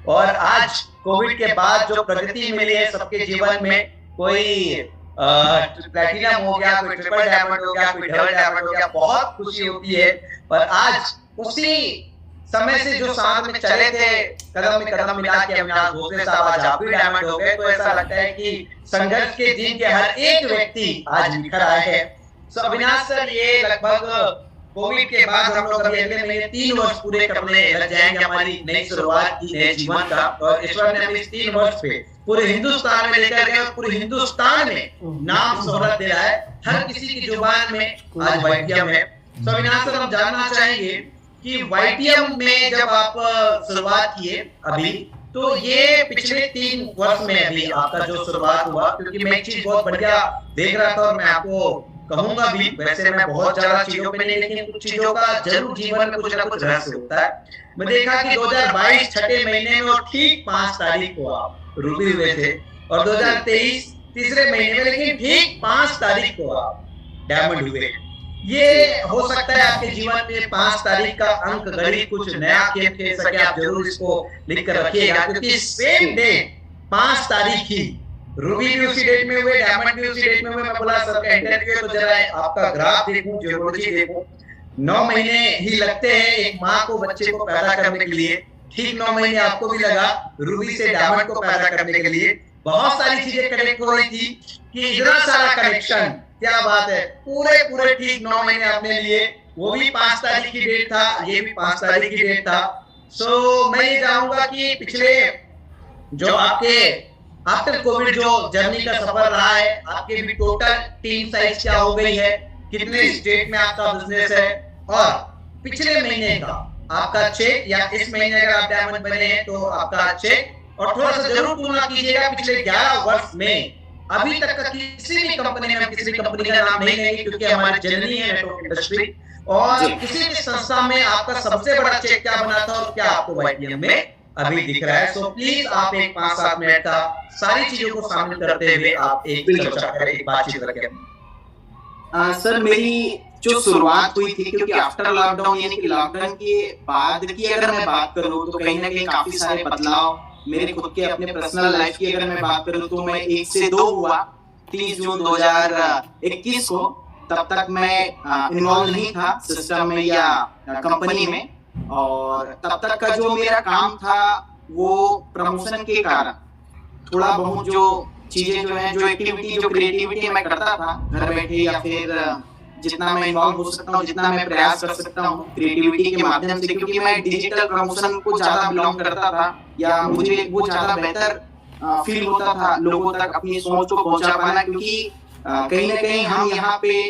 और आज कोविड के बाद जो प्रगति मिली है सबके जीवन में, कोई प्लैटिनम हो गया, कोई ट्रिपल डायमंड हो गया, कोई डबल डायमंड हो गया, बहुत खुशी होती है। पर आज उसी समय से जो साथ में चले थे, कदम में कदम मिला के अविनाश भोसले साहब आज आप भी डायमंड हो गए, तो ऐसा लगता है कि संघर्ष के दिन के हर एक व्यक्ति आज निखर आए हैं। सो अविनाश सर, ये लगभग कोविड के बाद हम लोग अभी अगले महीने 3 वर्ष पूरे करने लग जाएंगे हमारी नई शुरुआत की, नए जीवन का। और ईश्वर ने हमें इस 3 वर्ष पे पूरे हिंदुस्तान में लेकर गए और पूरे हिंदुस्तान में नाम शोहरत दे रहा है, हर किसी की जुबान में आज YTM है। तो अविनाश सर, हम जानना चाहेंगे कि YTM में जब आप शुरुआत किए अभी, तो ये पिछले 3 वर्ष में अभी आपका जो शुरुआत हुआ, क्योंकि मैं एक चीज बहुत बढ़िया देख रहा था और मैं आपको कहूंगा भी, वैसे मैं बहुत ज्यादा चीजों पे नहीं, लेकिन कुछ चीजों का जरूर जीवन में कुछ ना कुछ रहस्य होता है। मैं देखा कि 2022 छठे महीने में और ठीक 5 तारीख को आप रूबी हुए थे और 2023 तीसरे महीने में लेकिन ठीक 5 तारीख को आप डायमंड हुए। ये हो सकता है आपके जीवन में 5 तारीख का अंक घड़ी कुछ नया खेल सके, आप जरूर इसको लिख कर रखिएगा, क्योंकि सेम डे 5 तारीख ही रूबी भी उसी डेट में हुए, डायमंड भी उसी डेट में हुए। मैं बोला सबका इंटरव्यू तो जरा आपका ग्राफ देखूं, जियोलॉजी देखूं। 9 महीने ही लगते हैं एक माँ को बच्चे को पैदा करने के लिए, ठीक 9 महीने आपको भी लगा रूबी से डायमंड को पैदा करने के लिए। बहुत सारी चीजें कनेक्ट हो रही थी कि इतना सारा कनेक्शन, क्या बात है, पूरे पूरे ठीक 9 महीने आपने लिए। वो भी 5 तारीख की डेट था, ये भी 5 तारीख की डेट था। सो मैं ये चाहूंगा कि पिछले जो आपके आफ्टर कोविड जो जर्नी का सफर रहा है, आपके भी टोटल टीम साइज क्या हो गई है, कितने स्टेट में आपका बिजनेस है, और पिछले महीने का आपका चेक, या इस महीने अगर आप डायमंड बने हैं तो आपका चेक, और थोड़ा सा जरूर तुलना कीजिएगा पिछले 11 वर्ष में अभी तक का किसी भी कंपनी में, किसी भी कंपनी का नाम नहीं लेंगे क्योंकि हमारी जनरली है नेटवर्क इंडस्ट्री, और किसी भी संस्था में आपका सबसे बड़ा चेक क्या बना था और क्या आपको वाईटीएम में अभी दिख रहा है। सो प्लीज आप एक 5-7 मिनट का सारी चीजों को शामिल करते हुए आप एक चर्चा करें, एक बातचीत रखें। सर मेरी जो शुरुआत हुई थी, क्योंकि आफ्टर लॉकडाउन यानी कि लॉकडाउन के बाद की अगर मैं बात करूं तो कहीं ना कहीं काफी सारे बदलाव मेरे खुद के अपने पर्सनल लाइफ की अगर मैं बात करूं तो मैं 1 से 2 हुआ 30 जून 2021 को। तब तक मैं इन्वॉल्व नहीं था सिस्टम में या कंपनी में, और तब तक का जो मेरा काम था वो प्रमोशन के कारण थोड़ा बहुत जो चीजें जो है, जो एक्टिविटी, जो क्रिएटिविटी मैं करता था घर बैठे, या फिर जितना मैं इन्वॉल्व हो सकता हूँ, जितना मैं प्रयास कर सकता हूँ क्रिएटिविटी के माध्यम से, क्योंकि मैं डिजिटल प्रमोशन को ज्यादा बिलोंग करता था, या मुझे वो ज्यादा बेहतर फील होता था लोगों तक अपनी सोच को पहुंचा पाना, क्योंकि कहीं ना कहीं हम यहाँ पे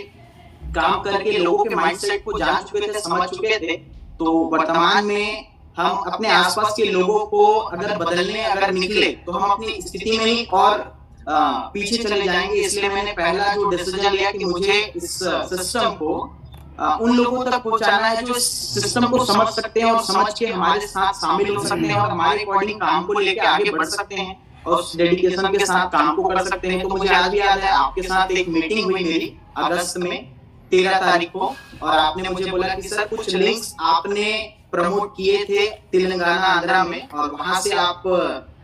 काम करके लोगों के माइंडसेट को जान चुके थे, समझ चुके थे। तो वर्तमान में हम अपने आसपास के लोगों को अगर बदलने अगर निकले तो हम अपनी स्थिति में ही और पीछे चले जाएंगे। इसलिए मैंने पहला जो डिसीजन लिया कि मुझे इस सिस्टम को उन लोगों तक पहुंचाना है जो इस सिस्टम को समझ सकते हैं और समझ के हमारे साथ शामिल हो सकते हैं और हमारे अकॉर्डिंग काम को लेकर आगे बढ़ सकते हैं और उस डेडिकेशन के साथ काम को कर सकते हैं। तो मुझे आज भी याद है आपके साथ एक मीटिंग हुई मेरी अगस्त में 13 तारीख को, और आपने मुझे बोला कि सर कुछ लिंक्स आपने प्रमोट किए थे तेलंगाना आंध्रा में, और वहां से आप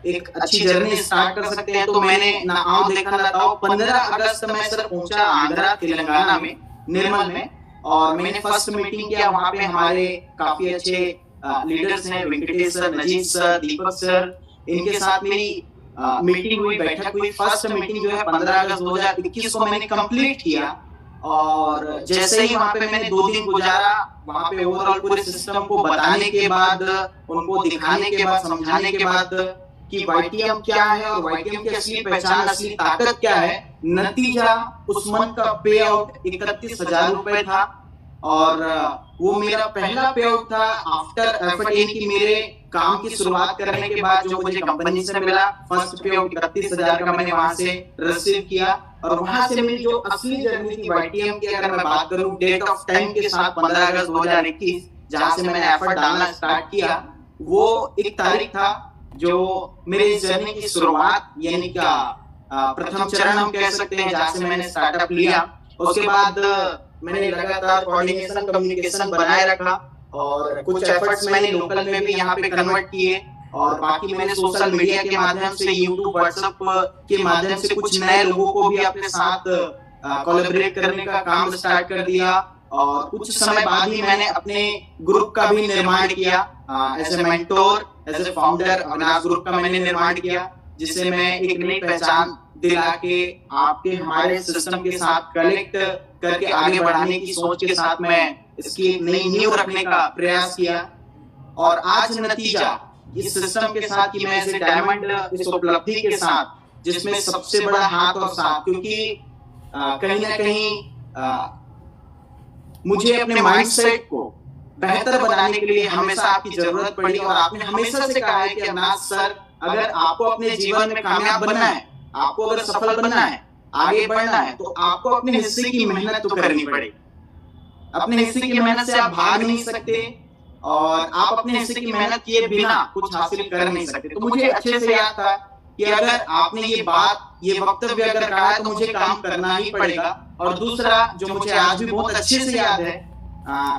एक अच्छी जर्नी स्टार्ट कर सकते हैं। तो मैंने ना आओ देखा ना ताओ 15 अगस्त में सर पहुंचा आंध्रा तेलंगाना में, निर्मल में, और मैंने फर्स्ट मीटिंग किया। वहां पे हमारे काफी अच्छे लीडर्स हैं, वेंकटेश सर, नजीब सर, दीपक सर, इनके साथ मेरी मीटिंग हुई, बैठक हुई। फर्स्ट मीटिंग जो है 15 अगस्त 2021 को मैंने कंप्लीट किया, और जैसे ही वहां पे मैंने 2 दिन गुजारा, वहां पे ओवरऑल पूरे सिस्टम को बताने के बाद, उनको दिखाने के बाद, समझाने के बाद कि वाईटीएम क्या है और वाईटीएम की असली पहचान, असली ताकत क्या है, नतीजा उस मंथ का पे आउट 31,000 रुपए था। और वो मेरा पहला पे आउट था आफ्टर एफर्ट, यानी मेरे काम की शुरुआत करने के बाद जो मुझे कंपनी से मिला। फर्स्ट पे आउट 31,000 का मैंने वहां से रिसीव किया, और वहां से मेरी जो असली जर्नी थी वाईटीएम की अगर मैं बात करूं डेट ऑफ टाइम के साथ 15 अगस्त 2021 जहां से मैंने एफर्ट डालना स्टार्ट किया, वो एक तारीख था जो मेरे इस जर्नी की शुरुआत, यानी का प्रथम चरण हम कह सकते हैं, जहां से मैंने स्टार्टअप लिया। उसके बाद मैंने लगातार कोऑर्डिनेशन, कम्युनिकेशन बनाए रखा, और कुछ एफर्ट्स मैंने लोकल में भी यहाँ पे कन्वर्ट किए, और बाकी मैंने सोशल मीडिया के माध्यम से, यूट्यूब, व्हाट्सएप के माध्यम से कुछ नए लोगों को भी अपने साथ कोलैबोरेट करने का काम स्टार्ट कर दिया। और कुछ समय बाद ही मैंने अपने ग्रुप का भी निर्माण किया, as a mentor, as a founder Avinash group का मैंने निर्माण किया, जिससे मैं एक नई पहचान दिला के आपके हमारे सिस्टम के साथ कनेक्ट करके आगे बढ़ाने की सोच के साथ मैं इसकी एक नई नींव रखने का प्रयास किया। और आज नतीजा इस सिस्टम के साथ कि मैं इसे डायमंड, इस उपलब्धि के साथ, जिसमें सबसे बड़ा हाथ और साथ, क्योंकि कहीं ना कहीं मुझे अपने माइंडसेट को बेहतर बनाने के लिए हमेशा आपकी जरूरत पड़ी, और आपने हमेशा से कहा है कि अविनाश सर, अगर आपको अपने जीवन में कामयाब बनना है, आपको अगर सफल बनना है, आगे बढ़ना है, तो आपको अपने हिस्से की मेहनत तो करनी पड़ेगी। अपने हिस्से की मेहनत से आप भाग नहीं सकते, और आप अपने हिस्से की मेहनत किए बिना कुछ हासिल कर नहीं सकते। तो मुझे अच्छे से याद था कि अगर आपने ये बात, ये वक्तव्य अगर कहा है तो मुझे काम करना ही पड़ेगा। और दूसरा जो मुझे आज भी बहुत अच्छे से याद है,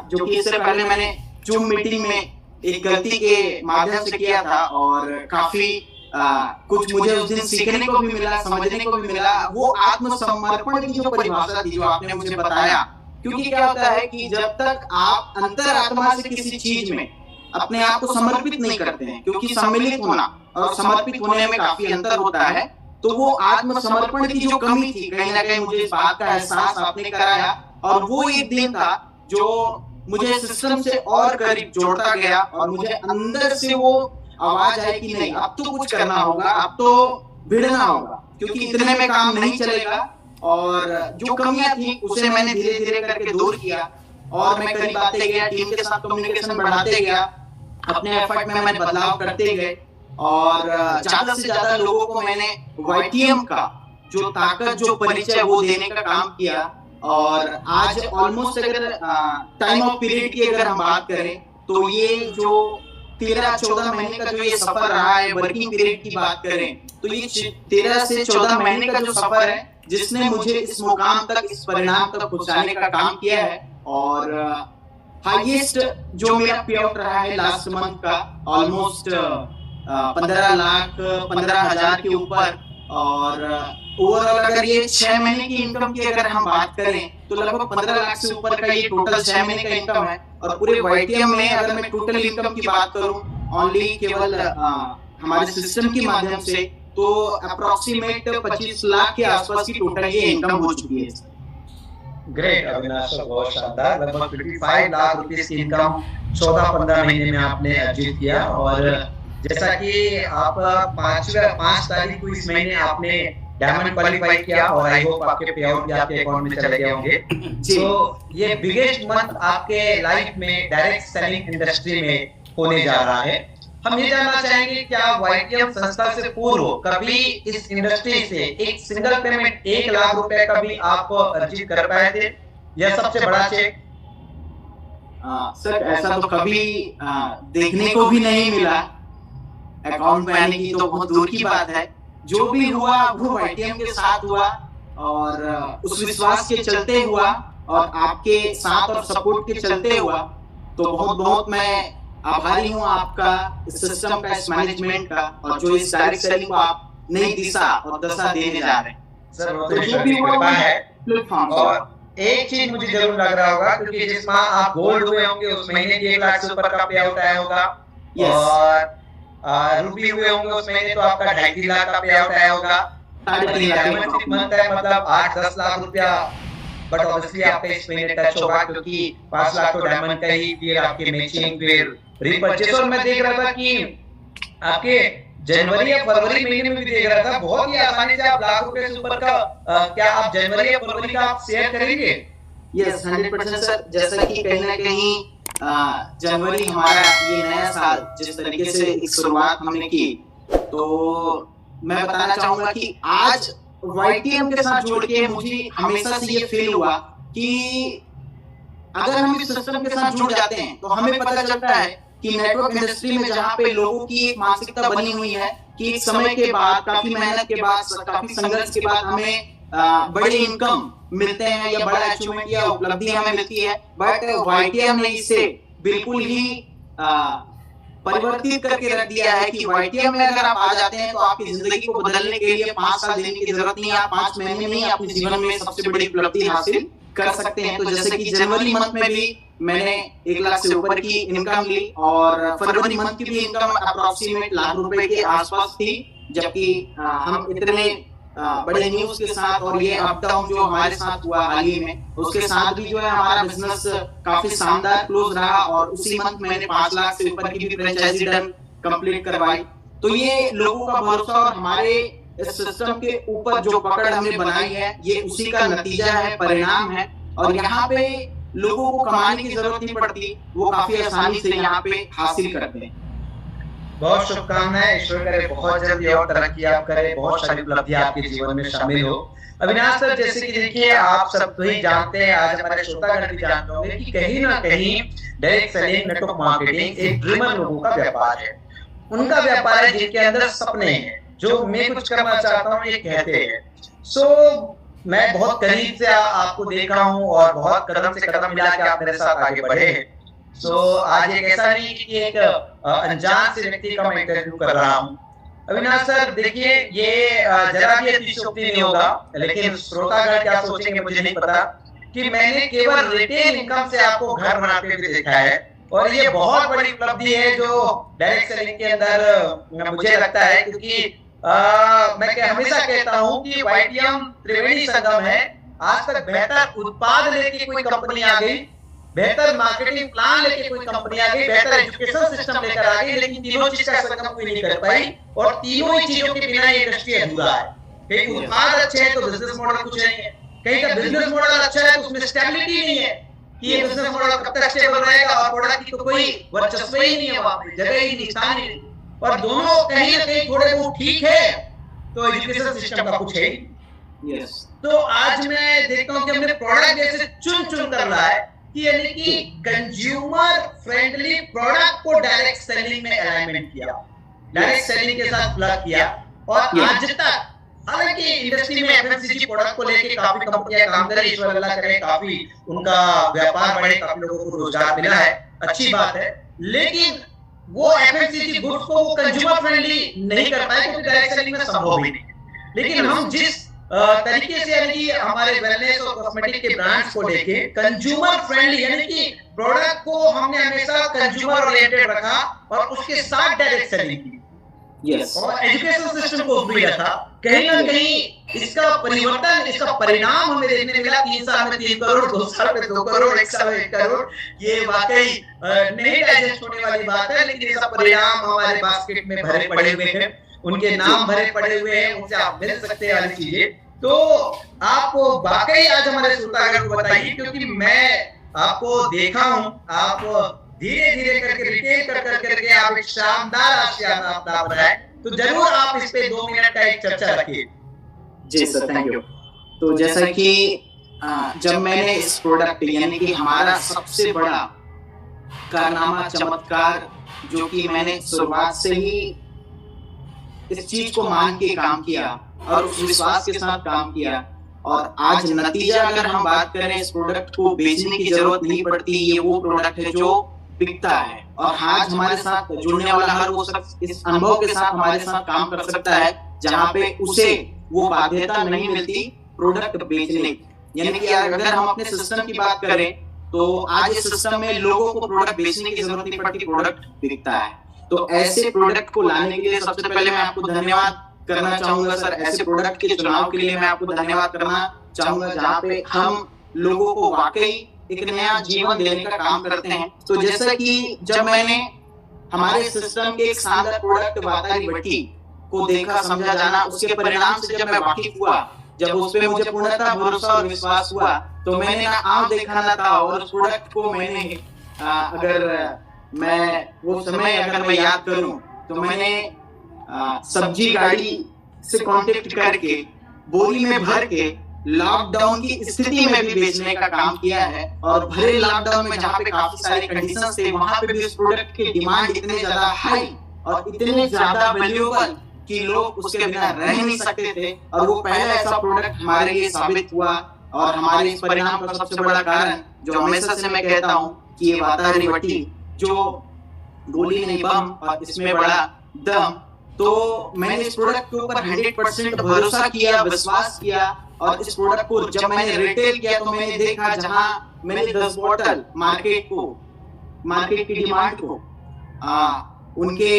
जो कि इससे पहले मैंने जूम मीटिंग में एक गलती के माध्यम से किया था, और काफी कुछ मुझे उस दिन सीखने को भी मिला, समझने को भी मिला। वो आत्मसमर्पण की जो परिभाषा थी जो आपने मुझे बताया, क्योंकि क्या होता है कि जब तक आप अंतरात्मा से किसी चीज में अपने आप को समर्पित नहीं करते हैं, क्योंकि सम्मिलित होना और समर्पित होने में काफी अंतर होता है। तो वो आत्मसमर्पण की जो कमी थी, कहीं ना कहीं मुझे इस बात का एहसास आपने कराया, और वो एक दिन था जो मुझे सिस्टम से और करीब जोड़ता गया, और मुझे अंदर से वो आवाज आई कि नहीं, अब तो कुछ करना होगा, अब तो भिड़ना होगा, क्योंकि इतने में काम नहीं चलेगा। और जो कमियां थी उसे मैंने धीरे धीरे करके दूर किया, और मैं करीब आते गया, टीम के साथ कम्युनिकेशन बढ़ाते गया, अपने एफर्ट में मैं बदलाव करते गए, और ज्यादा से ज्यादा लोगों को मैंने YTM का जो ताकत, जो परिचय वो देने का काम किया। और आज ऑलमोस्ट अगर टाइम ऑफ पीरियड की अगर हम बात करें, तो ये जो 13-14 महीने का जो ये सफर रहा है, वर्किंग पीरियड की बात करें, तो ये 13 से 14 महीने का जो सफर है, जिसने मुझे इस मुकाम तक, इस परिणाम तक पहुंचाने का काम किया है। और हाईएस्ट जो मेरा पे आउट रहा है लास्ट मंथ का, ऑलमोस्ट 15,15,000 के ऊपर। और ओवरऑल अगर ये 6 महीने की इनकम की अगर हम बात करें, तो लगभग 15 लाख से ऊपर का ये टोटल 6 महीने का इनकम है। और पूरे YTM में अगर मैं टोटल इनकम की बात करूं, ओनली केवल हमारे सिस्टम के माध्यम से, तो अप्रोक्सीमेट 25 लाख के आसपास की टोटल ये इनकम हो चुकी है। ग्रेट अविनाश, बहुत शानदार। लगभग 55 लाख रुपए की इनकम 14-15 महीने में आपने अचीव किया। और जैसा कि आप 5 तारीख को इस महीने आपने डायमंड क्वालिफाई किया, और आई होप आपके पे आउट भी आपके अकाउंट में चले गए होंगे। तो ये बिगेस्ट मंथ आपके लाइफ में डायरेक्ट सेलिंग इंडस्ट्री में होने जा रहा है। हम ये जानना चाहेंगे, क्या YTM संस्था से पूर्व कभी इस इंडस्ट्री से एक सिंगल पेमेंट 1 लाख रुपए का भी आप अर्जित कर पाए थे? यह सबसे बड़ा चेक? सर, ऐसा तो कभी देखने को भी नहीं मिला। अकाउंट में आने की तो बहुत दूर की बात है। जो भी हुआ वो YTM के साथ हुआ, और उस विश्वास के चलते हुआ, और आपके साथ और सपोर्ट के चलते हुआ। तो बहुत बहुत मैं आभारी हूँ आपका, इस सिस्टम का, इस मैनेजमेंट का, और जो इस डायरेक्ट सेलिंग को आप नई दिशा और दशा देने जा रहे हैं। सर, तो जो भी हुआ है प्लेटफॉर्म। और एक चीज मुझे जरूर लग रहा होगा, क्योंकि जिस माह आप गोल्ड हुए होंगे उस महीने 1 लाख से ऊपर का पे आउट आया होगा, और रूबी हुए होंगे उस महीने तो आपका 2.5 लाख का पे आउट आया होगा। डायमंड मंथ है, मतलब 8-10 लाख रुपया, बट ऑब्वियसली आपका इस महीने टच होगा, क्योंकि 5 लाख तो डायमंड का ही, फिर आपके मैचिंग, फिर रीपरचेस। और मैं देख रहा था कि आपके जनवरी या फरवरी महीने में भी देख रहा था, बहुत ही आसानी से आप लाख रुपए से ऊपर का, क्या आप जनवरी या फरवरी का आप शेयर करेंगे? Yes, 100% sir. जैसा कि कहीं ना कहीं जनवरी हमारा ये नया साल जिस तरीके से एक शुरुआत हमने की, तो मैं बताना चाहूंगा कि आज YTM के साथ जोड़ के मुझे हमेशा से ये फील हुआ कि अगर हम इस सिस्टम के साथ जुड़ जाते हैं, तो हमें पता चलता है कि नेटवर्क इंडस्ट्री में जहाँ पे लोगों की एक मानसिकता बनी हुई है कि एक समय के बाद, काफी मेहनत के बाद, काफी संघर्ष के बाद हमें बड़े इनकम मिलते हैं, या बड़ा अचीवमेंट या उपलब्धि हमें मिलती है। बट YTM ने इसे बिल्कुल ही परिवर्तित करके रख दिया है कि YTM में अगर आप आ जाते हैं, तो आपकी जिंदगी को बदलने के लिए 5 साल देने की जरूरत नहीं है। आप 5 महीने में ही अपने जीवन में सबसे बड़ी उपलब्धि हासिल कर सकते हैं। तो जैसे कि जनवरी मंथ में भी मैंने 1 लाख से ऊपर की इनकम ली, और फरवरी मंथ की भी इनकम अप्रोक्सीमेट लाख रुपए के आसपास थी। जबकि हम इतने बड़े न्यूज के साथ, और ये अप डाउन जो हमारे साथ हुआ हाल ही में, उसके साथ भी जो है हमारा बिजनेस काफी शानदार क्लोज रहा, और उसी मंथ मैंने 5 लाख से ऊपर की भी फ्रेंचाइजी डन कंप्लीट करवाई। तो ये लोगों का भरोसा और हमारे इस सिस्टम के ऊपर जो पकड़ हमने बनाई है, ये उसी का नतीजा है, परिणाम है। और यहाँ पे लोगों को कमाने की जरूरत नहीं पड़ती, वो काफी आसानी से यहाँ पे हासिल करते हैं। बहुत शुभकामनाएं, ईश्वर करे बहुत जल्दी और तरक्की आप करें, बहुत सारी उपलब्धियां आपके जीवन में शामिल हो। अविनाश सर, जैसे कि देखिए, आप सब तो ही जानते हैं, आज हमारे श्रोतागण भी जानते होंगे कि कहीं ना कहीं डायरेक्ट सेलिंग, नेटवर्क मार्केटिंग एक ड्रीमर लोगों का व्यापार है। उनका व्यापार है जिनके अंदर सपने हैं, जो मैं कुछ करना चाहता हूँ ये कहते हैं। सो मैं बहुत करीब से आपको देखा हूँ, और बहुत कदम से कदम मिला के आप मेरे साथ आगे बढ़े हैं। सो आज एक ऐसा नहीं कि एक अनजान से व्यक्ति का मैं इंटरव्यू कर रहा हूँ। अविनाश सर, देखिए, ये जरा भी अतिशयोक्ति नहीं होगा, लेकिन श्रोतागण क्या सोचेंगे मुझे नहीं पता, कि मैंने केवल रिटेल इनकम से आपको घर बनाते हुए देखा है, और ये बहुत बड़ी उपलब्धि है जो डायरेक्ट सेलिंग के अंदर मुझे लगता है, क्योंकि मैं हमेशा कहता हूं कि YTM त्रिवेणी संगम है। आज तक बेहतर उत्पाद लेके कोई कंपनी आ गई, बेहतर मार्केटिंग प्लान लेके कोई कंपनी आ गई, बेहतर एजुकेशन सिस्टम लेकर आ गई, लेकिन तीनों चीज का संगम कोई नहीं कर पाई। और तीनों ही चीजों के बिना ये इंडस्ट्री अधूरा है। कहीं उत्पाद अच्छे हैं तो बिजनेस मॉडल कुछ नहीं है, कहीं का बिजनेस मॉडल अच्छा है तो उसमें स्टेबिलिटी नहीं है कि ये बिजनेस मॉडल कब तक स्टेबल रहेगा, और प्रोडक्ट की तो कोई वर्चस्व ही नहीं है, वहां पे जगह ही निशान ही नहीं। और दोनों कहीं ना कहीं थोड़े बहुत ठीक है तो एजुकेशन सिस्टम का कुछ है। यस। तो आज मैं देखता हूं कि हमने प्रोडक्ट जैसे चुन कर रहा है कि यानी कि कंज्यूमर फ्रेंडली प्रोडक्ट को डायरेक्ट सेलिंग में अलाइनमेंट किया, डायरेक्ट सेलिंग के साथ प्लग किया। और आज तक हालांकि इंडस्ट्री में एफएमसीजी प्रोडक्ट को लेके काफी कंपनियां काम कर रही है, ईश्वर अल्लाह करे, काफी उनका व्यापार बढ़े, काफी लोगों को रोजगार मिला है, अच्छी बात है। लेकिन वो एफएमसीजी गुड्स को वो कंज्यूमर फ्रेंडली नहीं कर पाए क्योंकि डायरेक्ट सेलिंग में संभव ही नहीं। लेकिन हम जिस तरीके से यानी कि हमारे वेलनेस और कॉस्मेटिक के ब्रांड्स को लेके कंज्यूमर फ्रेंडली यानी कि प्रोडक्ट को हमने हमेशा कंज्यूमर ओरिएंटेड रखा और उसके साथ डायरेक्ट सेलिंग की। यस। और एजुकेशन सिस्टम को भी रखा। कहीं ना कहीं इसका परिवर्तन, इसका परिणाम हमें देखने मिला। 3 साल में 3 करोड़, 2 साल में 2 करोड़, 1 साल में 1 करोड़। ये वाकई नहीं डाइजेस्ट होने वाली बात है, लेकिन इसका परिणाम हमारे बास्केट में भरे पड़े हुए हैं, उनके नाम भरे पड़े हुए हैं, उनसे आप मिल सकते हैं वाली चीजें। तो आप वाकई आज हमारे श्रोतागण को बताइए, क्योंकि मैं आपको देखा हूं, आप धीरे धीरे करके रिटेल करके आप एक शानदार आशियाना अपना बनाए। तो जरूर आप इस पे 2 मिनट का एक चर्चा रखिए। जी सर, थैंक यू। तो जैसा कि जब मैंने इस प्रोडक्ट यानी कि हमारा सबसे बड़ा कारनामा, चमत्कार, जो कि मैंने शुरुआत से ही इस चीज को मान के काम किया और उस विश्वास के साथ काम किया, और आज नतीजा अगर हम बात करें, इस प्रोडक्ट को बेचने की जरूरत नहीं पड़ती। ये वो प्रोडक्ट है जो बिकता है, और आज हमारे साथ जुड़ने वाला हर वो शख्स इस अनुभव के साथ हमारे साथ काम कर सकता है जहां पे उसे वो बाध्यता नहीं मिलती प्रोडक्ट बेचने की। यानी कि अगर हम अपने सिस्टम की बात करें तो आज इस सिस्टम में लोगों को प्रोडक्ट बेचने की जरूरत नहीं पड़ती, प्रोडक्ट बिकता है। तो ऐसे प्रोडक्ट को लाने के लिए सबसे पहले मैं आपको धन्यवाद करना चाहूंगा सर। ऐसे प्रोडक्ट के चुनाव के लिए मैं आपको धन्यवाद करना चाहूंगा जहां पे हम लोगों को वाकई एक नया जीवन देने का काम करते हैं। तो जैसा कि जब मैंने हमारे सिस्टम के एक शानदार प्रोडक्ट वातारी भट्टी को देखा, समझा, जाना, उसके परिणाम से जब मैं वाकिफ हुआ, जब उस पे मुझे पूर्णतः भरोसा और विश्वास हुआ, तो मैंने ना आंख देखा ना था। और उस प्रोडक्ट को मैंने अगर मैं वो समय अगर मैं याद करूं तो मैंने सब्जी गाड़ी से कांटेक्ट करके बोरी में भर के लॉकडाउन की स्थिति में भी बेचने का काम किया है। और भरे लॉकडाउन में जहाँ पे काफी सारे कंडीशंस थे, वहां पे भी उस प्रोडक्ट की डिमांड इतने ज्यादा हाई और इतने ज्यादा वैल्यूएबल कि लोग उसके बिना रह नहीं सकते थे। और वो पहला ऐसा प्रोडक्ट हमारे लिए साबित हुआ। और हमारे इस परिणाम का सबसे बड़ा कारण, जो हमेशा से मैं कहता हूँ, कि ये वातारी भट्टी जो गोली नहीं बम और इसमें बड़ा दम। तो मैंने इस प्रोडक्ट के ऊपर 100% भरोसा किया, विश्वास किया। और इस प्रोडक्ट को जब मैंने रिटेल किया तो मैंने देखा, जहां मैंने 10 बोतल मार्केट की डिमांड को उनके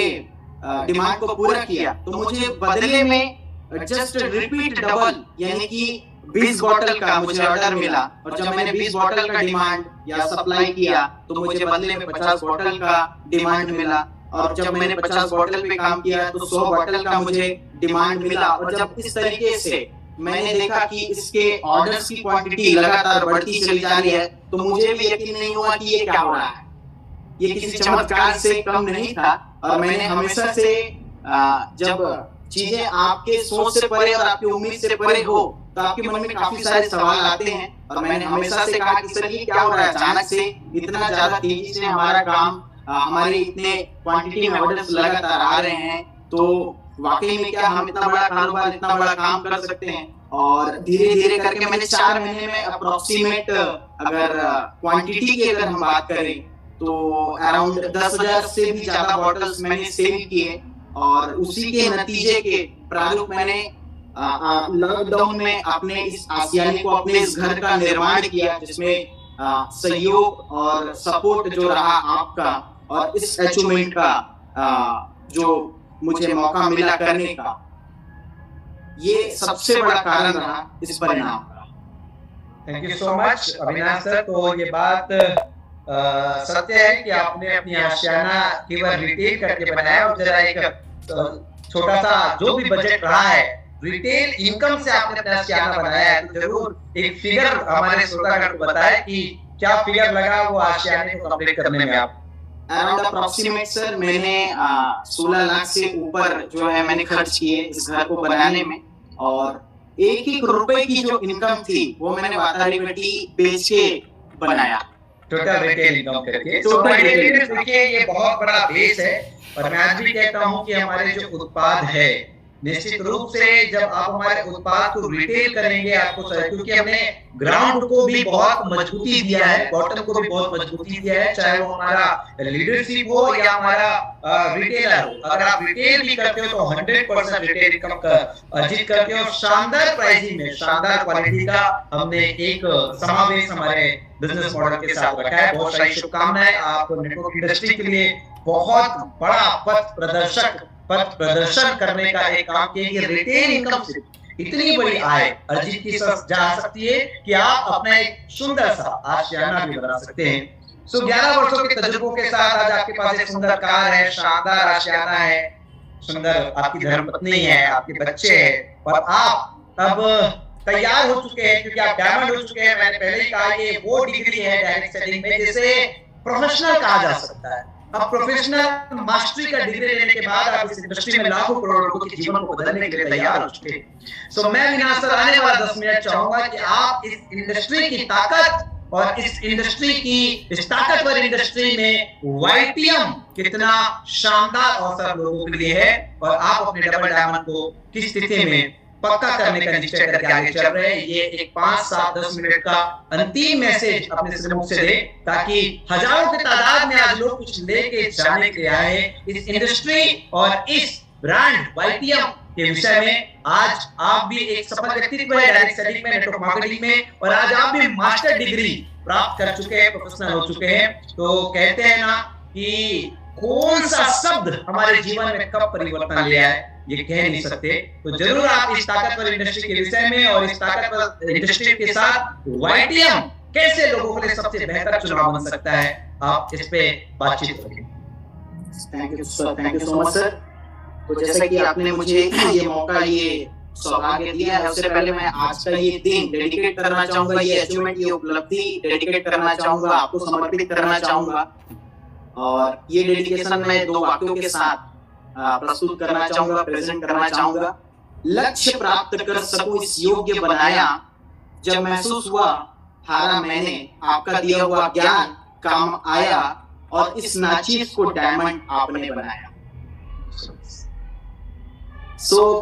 डिमांड को पूरा किया, तो मुझे बदले में जस्ट रिपीट डबल यानी कि 20 बोतल का मुझे ऑर्डर मिला। और जब मैंने 20 बोतल का डिमांड या सप्लाई किया तो मुझे बदले में 50 बोतल का डिमांड मिला। और जब मैंने 50 बोतल पे काम किया तो 100 बोतल का मुझे डिमांड मिला। और जब इस तरीके से मैंने देखा कि इसके ऑर्डर्स की क्वांटिटी लगातार बढ़ती चली जा रही है, तो मुझे भी यकीन नहीं हुआ कि ये क्या हो रहा है, ये किसी चमत्कार से कम नहीं था। और मैंने हमेशा से जब चीजें आपके सोच से परे और आपकी उम्मीद से परे हो तो आपके मन में काफी सारे सवाल आते हैं। और मैंने हमेशा से कहा कि सर ये क्या हो रहा है, अचानक से इतना ज्यादा तेजी से हमारा काम, हमारे इतने क्वांटिटी में ऑर्डर्स लगातार आ रहे हैं, तो वाकई में क्या हम इतना बड़ा कारोबार, इतना बड़ा काम कर सकते हैं। और धीरे धीरे करके मैंने 4 महीने में अप्रोक्सीमेट अगर क्वांटिटी की अगर हम बात करें तो अराउंड 10,000 से भी ज्यादा बॉटल्स मैंने सेल किए। और उसी के नतीजे के प्रारूप मैंने लॉकडाउन में अपने इस आसियाने को, अपने इस घर का निर्माण किया, जिसमें सहयोग और सपोर्ट जो रहा आपका, और इस अचीवमेंट का जो मुझे मौका मिला करने का, ये सबसे बड़ा कारण रहा इस परिणाम का। Thank you so much Avinash sir. तो ये बात सत्य है कि आपने अपनी आशियाना केवल रिटेल करके बनाया, और जरा एक छोटा सा जो भी बजट रहा है रिटेल इनकम से आपने अपना आशियाना बनाया है, तो जरूर एक फिगर हमारे श्रोतागण को बताएं कि क्या फिगर लगा वो आशियाने को कंप्लीट करने में। आप अराउंड अप्रोक्सीमेट सर मैंने 16 लाख से ऊपर जो है मैंने खर्च किए इस घर को बनाने में, और एक रुपए की जो इनकम थी वो मैंने वातारी पेटी बेच के बनाया, टोटल रिटेल इनकम करके। तो देखिए ये बहुत बड़ा बेस है, और मैं आज भी कहता हूँ कि हमारे जो उत्पाद है, निश्चित रूप से जब आप हमारे उत्पाद को रिटेल करेंगे आपको, क्योंकि हमने ग्राउंड को भी बहुत मजबूती दिया है, बॉटम को भी बहुत मजबूती दिया है, चाहे वो हमारा लीडरशिप हो या हमारा रिटेलर हो। अगर आप रिटेल भी करते हो तो 100% रिटेल इनकम अर्जित करते हो, शानदार प्राइसिंग में, शानदार क्वालिटी का हमने एक समावेश हमारे बिजनेस मॉडल के साथ रखा है। बहुत सारी शुभकामनाएं। आप नेटवर्क इंडस्ट्री के लिए बहुत बड़ा पथ प्रदर्शन करने का एक काम किए कि रिटेल इनकम से इतनी बड़ी आय अर्जित की जा सकती है कि आप अपना एक सुंदर सा आशियाना भी बना सकते हैं। 11 वर्षों के तजुर्बों के साथ आज आपके पास एक सुंदर कार है, शानदार आशियाना है, सुंदर आपकी धर्मपत्नी है, आपके बच्चे हैं, और आप अब तैयार हो चुके हैं, क्योंकि आप डायमंड हो चुके हैं। मैंने पहले ही कहा ये वो डिग्री है डायरेक्ट सेलिंग में जिसे प्रोफेशनल कहा जा सकता है। अब प्रोफेशनल मास्टरी का डिग्री लेने के बाद आप इस इंडस्ट्री में लाखों करोड़ों लोगों के जीवन को बदलने के लिए तैयार हो चुके हैं। सो मैं अविनाश सर आने वाला 10 मिनट चाहूंगा कि आप इस इंडस्ट्री की ताकत और इस इंडस्ट्री की, इस ताकतवर इंडस्ट्री में YTM कितना शानदार अवसर लोगों के लिए है, और आप अपने डबल डायमंड को किस स्थिति में पक्का करने का निश्चय करके आगे चल रहे हैं। ये एक 5, 7, 10 मिनट का अंतिम मैसेज अपने श्रीमुख से दे, ताकि हजारों की तादाद में आज लोग कुछ लेके जाने के आए इस इंडस्ट्री और इस ब्रांड YTM के विषय में। आज आप भी एक सफल व्यक्तित्व है डायरेक्ट सेलिंग में, नेटवर्क मार्केटिंग में, और आज आप भी मास्टर डिग्री प्राप्त कर चुके हैं, प्रोफेशनल हो चुके हैं। तो कहते हैं ना कि कौन सा शब्द हमारे जीवन में कब परिवर्तन ले आए ये कह नहीं सकते। तो जरूर आप इस ताकतवर इंडस्ट्री के विषय में और इस ताकतवर इंडस्ट्री के साथ YTM कैसे लोगों के लिए सबसे बेहतर चुनाव बन सकता है, आप इस पे बातचीत करें। Thank you so much sir. तो जैसा कि आपने मुझे ये मौका, ये सौभाग्य दिया है, उससे पहले मैं आज का ये दिन डेडिकेट करना चाहूंगा, ये अचीवमेंट, ये उपलब्धि डेडिकेट करना चाहूंगा, आपको समर्पित करना चाहूंगा। और ये डेडिकेशन मैं 2 वाक्यों के साथ प्रस्तुत करना चाहूंगा, प्रेजेंट करना चाहूंगा। लक्ष्य प्राप्त कर सकूं इस योग्य बनाया, जब महसूस हुआ हारा मैंने, आपका दिया हुआ ज्ञान काम आया, और इस नाचीज को डायमंड आपने बनाया।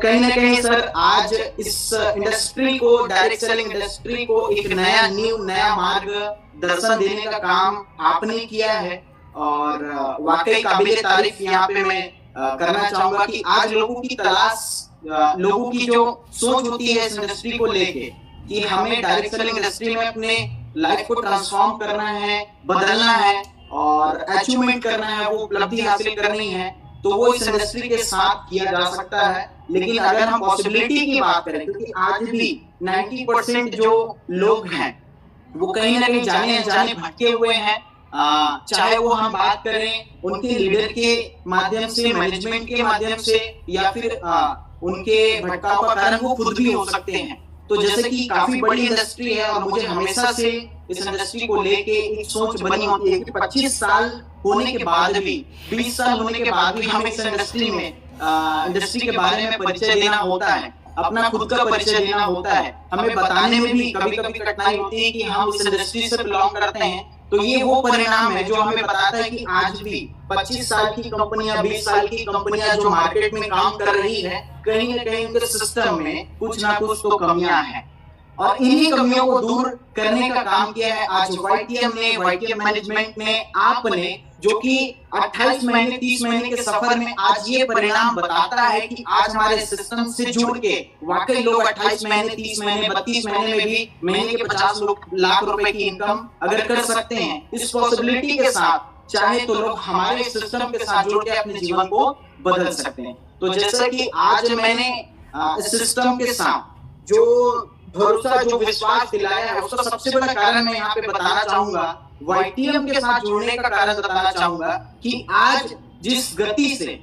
कहीं ना कहीं सर आज इस इंडस्ट्री को, डायरेक्ट सेलिंग इंडस्ट्री को एक नया नींव, नया मार्ग दर्शन देने का काम आपने किया है, और वाकई काबिले तारीफ यहाँ पे मैं करना चाहूंगा कि आज लोगों की तलाश, लोगों की जो सोच होती है इस इंडस्ट्री को लेके कि हमें डायरेक्ट सेलिंग इंडस्ट्री में अपने लाइफ को ट्रांसफॉर्म करना है, बदलना है और अचीवमेंट करना है, वो उपलब्धि हासिल करनी है, तो वो इस इंडस्ट्री के साथ किया जा सकता है। लेकिन अगर हम पॉसिबिलिटी की बात करें, क्योंकि आज भी 90% जो लोग हैं वो कहीं ना कहीं जाने अनजाने भटके हुए हैं, चाहे वो हम बात करें उनके लीडर के माध्यम से, मैनेजमेंट के माध्यम से, या फिर उनके भटकाव का कारण वो खुद भी हो सकते हैं। तो जैसे कि काफी बड़ी इंडस्ट्री है, और मुझे हमेशा से इस इंडस्ट्री को लेके एक सोच बनी होती है कि 25 साल होने के बाद भी, 20 साल होने के बाद भी हमें इस इंडस्ट्री में, इंडस्ट्री के बारे में परिचय देना होता है, अपना खुद का परिचय देना होता है। हमें बताने में भी कभी कभी कठिनाई होती है कि हम इस इंडस्ट्री से बिलोंग करते हैं। तो ये वो परिणाम है जो हमें बताता है कि आज भी 25 साल की कंपनियां, 20 साल की कंपनियां जो मार्केट में काम कर रही है, कहीं न कहीं उनके सिस्टम में कुछ ना कुछ तो कमियां हैं, और इन्हीं कमियों को दूर करने का काम किया है आज YTM ने, YTM मैनेजमेंट ने, आपने जो कि 28 महीने 30 महीने के सफर में आज ये परिणाम बताता है कि आज हमारे सिस्टम से जुड़ के वाकई लोग 28 महीने 30 महीने 32 महीने में भी महीने के 50 लाख रुपए की इनकम अगर कर सकते हैं, इस पॉसिबिलिटी के साथ चाहे तो लोग हमारे सिस्टम के साथ जुड़ के अपने जीवन को बदल सकते हैं। तो जैसा कि आज मैंने इस सिस्टम के साथ जो भरोसा जो विश्वास दिलाया है, उसका सबसे बड़ा कारण मैं यहाँ पे बताना चाहूंगा, YTM के साथ जुड़ने का कारण बताना चाहूंगा कि आज जिस गति से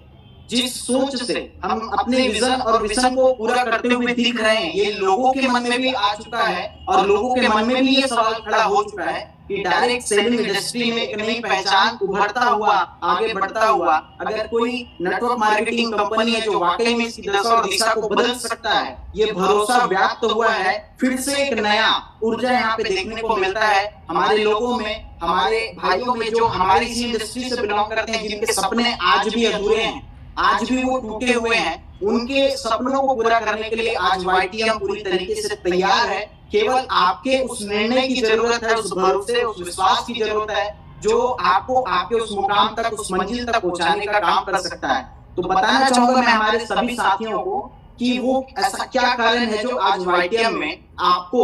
जिस सोच से हम अपने विजन और विजन को पूरा करते हुए दिख रहे हैं, ये लोगों के मन में भी आ चुका है और लोगों के मन में भी ये सवाल खड़ा हो चुका है कि डायरेक्ट सेलिंग इंडस्ट्री में एक नई पहचान उभरता हुआ आगे बढ़ता हुआ अगर कोई नेटवर्क मार्केटिंग कंपनी है जो वाकई में इसकी दशा और दिशा को बदल सकता है, ये भरोसा व्याप्त हुआ है। फिर से एक नया ऊर्जा यहाँ पे देखने को मिलता है हमारे लोगों में, हमारे भाइयों में जो हमारी इसी इंडस्ट्री से बिलोंग करते हैं, जिनके सपने आज भी अधूरे हैं, आज भी वो टूटे हुए हैं, उनके सपनों को पूरा करने के लिए आज YTM पूरी तरीके से तैयार है। केवल आपके उस निर्णय की जरूरत है, उस भरोसे उस विश्वास की जरूरत है जो आपको आपके उस मुकाम तक उस मंजिल तक पहुंचाने का काम कर सकता है। तो बताना चाहूंगा मैं हमारे सभी साथियों को कि वो ऐसा क्या कारण है जो आज YTM में आपको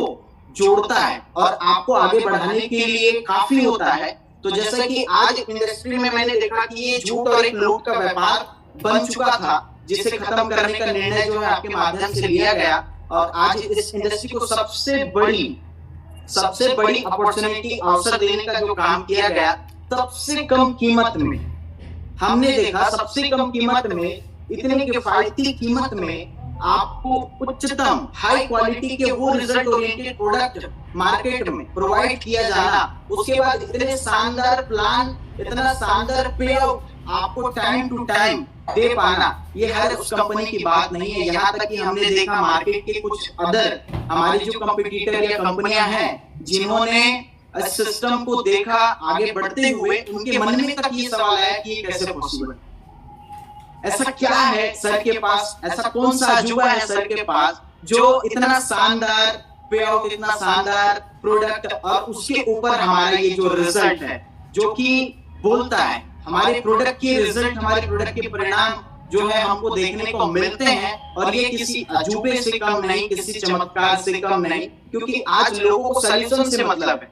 जोड़ता है और आपको आगे बढ़ाने के लिए काफी होता है। तो जैसा कि आज इंडस्ट्री में मैंने देखा कि ये झूठ और एक लूट का व्यापार बन चुका था, जिसे खत्म करने का निर्णय जो है आपके माध्यम से लिया गया और आज इस इंडस्ट्री को सबसे बड़ी अपॉर्चुनिटी अवसर देने का जो काम किया गया, सबसे कम कीमत में हमने देखा, सबसे कम कीमत में, इतने किफायती कीमत में आपको उच्चतम हाई क्वालिटी के वो रिजल्ट ओरिएंटेड प्रोडक्ट मार्केट में प्रोवाइड किया जाना, उसके बाद इतने शानदार प्लान, इतना शानदार पे आउट आपको टाइम टू टाइम दे पाना, ये हर उस कंपनी की बात नहीं है। यहाँ तक कि हमने देखा मार्केट के कुछ अदर हमारी जो कंपटीटर या कंपनियां हैं जिन्होंने इस सिस्टम को देखा आगे बढ़ते हुए, उनके मन में तक ये सवाल आया कि ये कैसे पॉसिबल, ऐसा क्या है सर के पास, ऐसा कौन सा अजूबा है सर के पास जो इतना शानदार पे आउट, इतना शानदार प्रोडक्ट और उसके ऊपर हमारा ये जो रिजल्ट है जो कि बोलता है हमारे प्रोडक्ट के रिजल्ट, हमारे प्रोडक्ट के परिणाम जो है हमको देखने को मिलते हैं और ये किसी अजूबे से कम नहीं, किसी चमत्कार से कम नहीं, क्योंकि आज लोगों को सॉल्यूशन से मतलब है।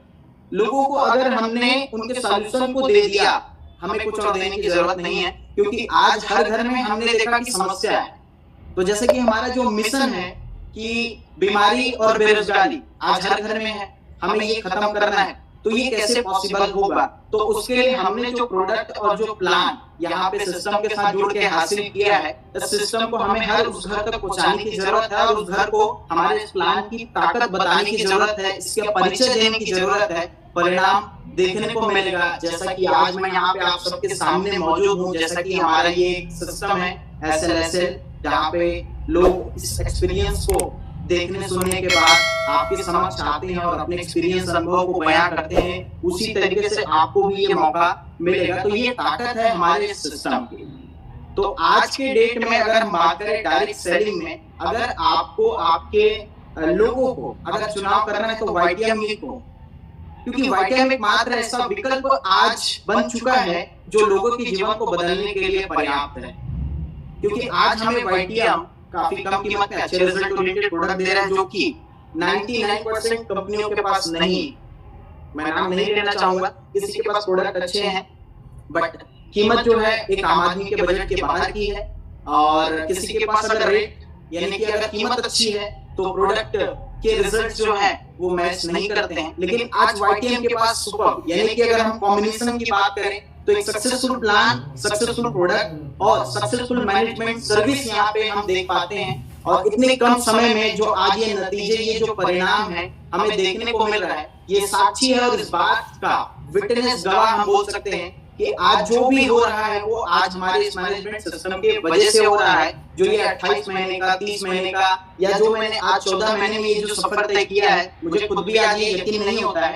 लोगों को अगर हमने उनके सॉल्यूशन को दे दिया, हमें कुछ और देने की जरूरत नहीं है, क्योंकि आज हर घर में हमने देखा कि समस्या है। तो जैसे कि हमारा जो मिशन है कि बीमारी और बेरोजगारी आज हर घर में है, हमें ये खत्म करना है, तो ये कैसे पॉसिबल होगा? तो उसके लिए हमने जो प्रोडक्ट और जो प्लान यहाँ पे सिस्टम के साथ जुड़ के हासिल किया है, इस सिस्टम को हमें हर उस घर तक पहुंचाने की जरूरत है और उस घर को हमारे इस प्लान की ताकत बताने की जरूरत है, इसका परिचय देने की जरूरत है। परिणाम देखने को मिलेगा, जैसा कि आज मैं यहाँ पे आप सबके सामने मौजूद हूँ। जैसा कि हमारा ये सिस्टम है SLSL, जहाँ पे लोग इस एक्सपीरियंस को देखने सुनने के बाद आपके समक्ष आते हैं और अपने एक्सपीरियंस अनुभव को बयां करते हैं, उसी तरीके से आपको भी ये मौका मिलेगा। तो ये ताकत है हमारे सिस्टम की। तो आज के डेट में अगर हम बात करें डायरेक्ट सेलिंग में, अगर आपको आपके लोगों को अगर चुनाव करना है तो YTM ही को, क्योंकि YTM एक मात्र ऐसा विकल्प आज बन चुका है जो लोगों के जीवन को बदलने के लिए पर्याप्त है। क्योंकि आज हमें YTM काफी कम कीमत में अच्छे रिजल्ट ओरिएंटेड प्रोडक्ट दे रहा है जो कि 99% कंपनियों के पास नहीं। मैं नाम नहीं लेना चाहूंगा, किसी के पास प्रोडक्ट अच्छे हैं बट कीमत जो है एक आम आदमी के बजट के बाहर की है, और किसी के पास अगर रेट यानी कि अगर कीमत अच्छी है तो प्रोडक्ट के रिजल्ट जो है वो मैच नहीं करते हैं। लेकिन आज YTM के पास सुपर, यानी कि अगर हम कॉम्बिनेशन की बात करें तो एक सक्सेसफुल प्लान, सक्सेसफुल प्रोडक्ट और सक्सेसफुल मैनेजमेंट सर्विस यहाँ पे हम देख पाते हैं। और इतने कम समय में जो आज ये नतीजे, ये जो परिणाम है हमें देखने को मिल रहा है, ये साक्षी है और इस बात का विटनेस गवाह हम बोल सकते हैं कि आज जो भी हो रहा है वो आज हमारे इस मैनेजमेंट सिस्टम के वजह से हो रहा है। जो ये 28 महीने का, 30 महीने का, या जो मैंने आज 14 महीने में ये जो सफर तय किया है, मुझे खुद भी आज ये यकीन नहीं होता है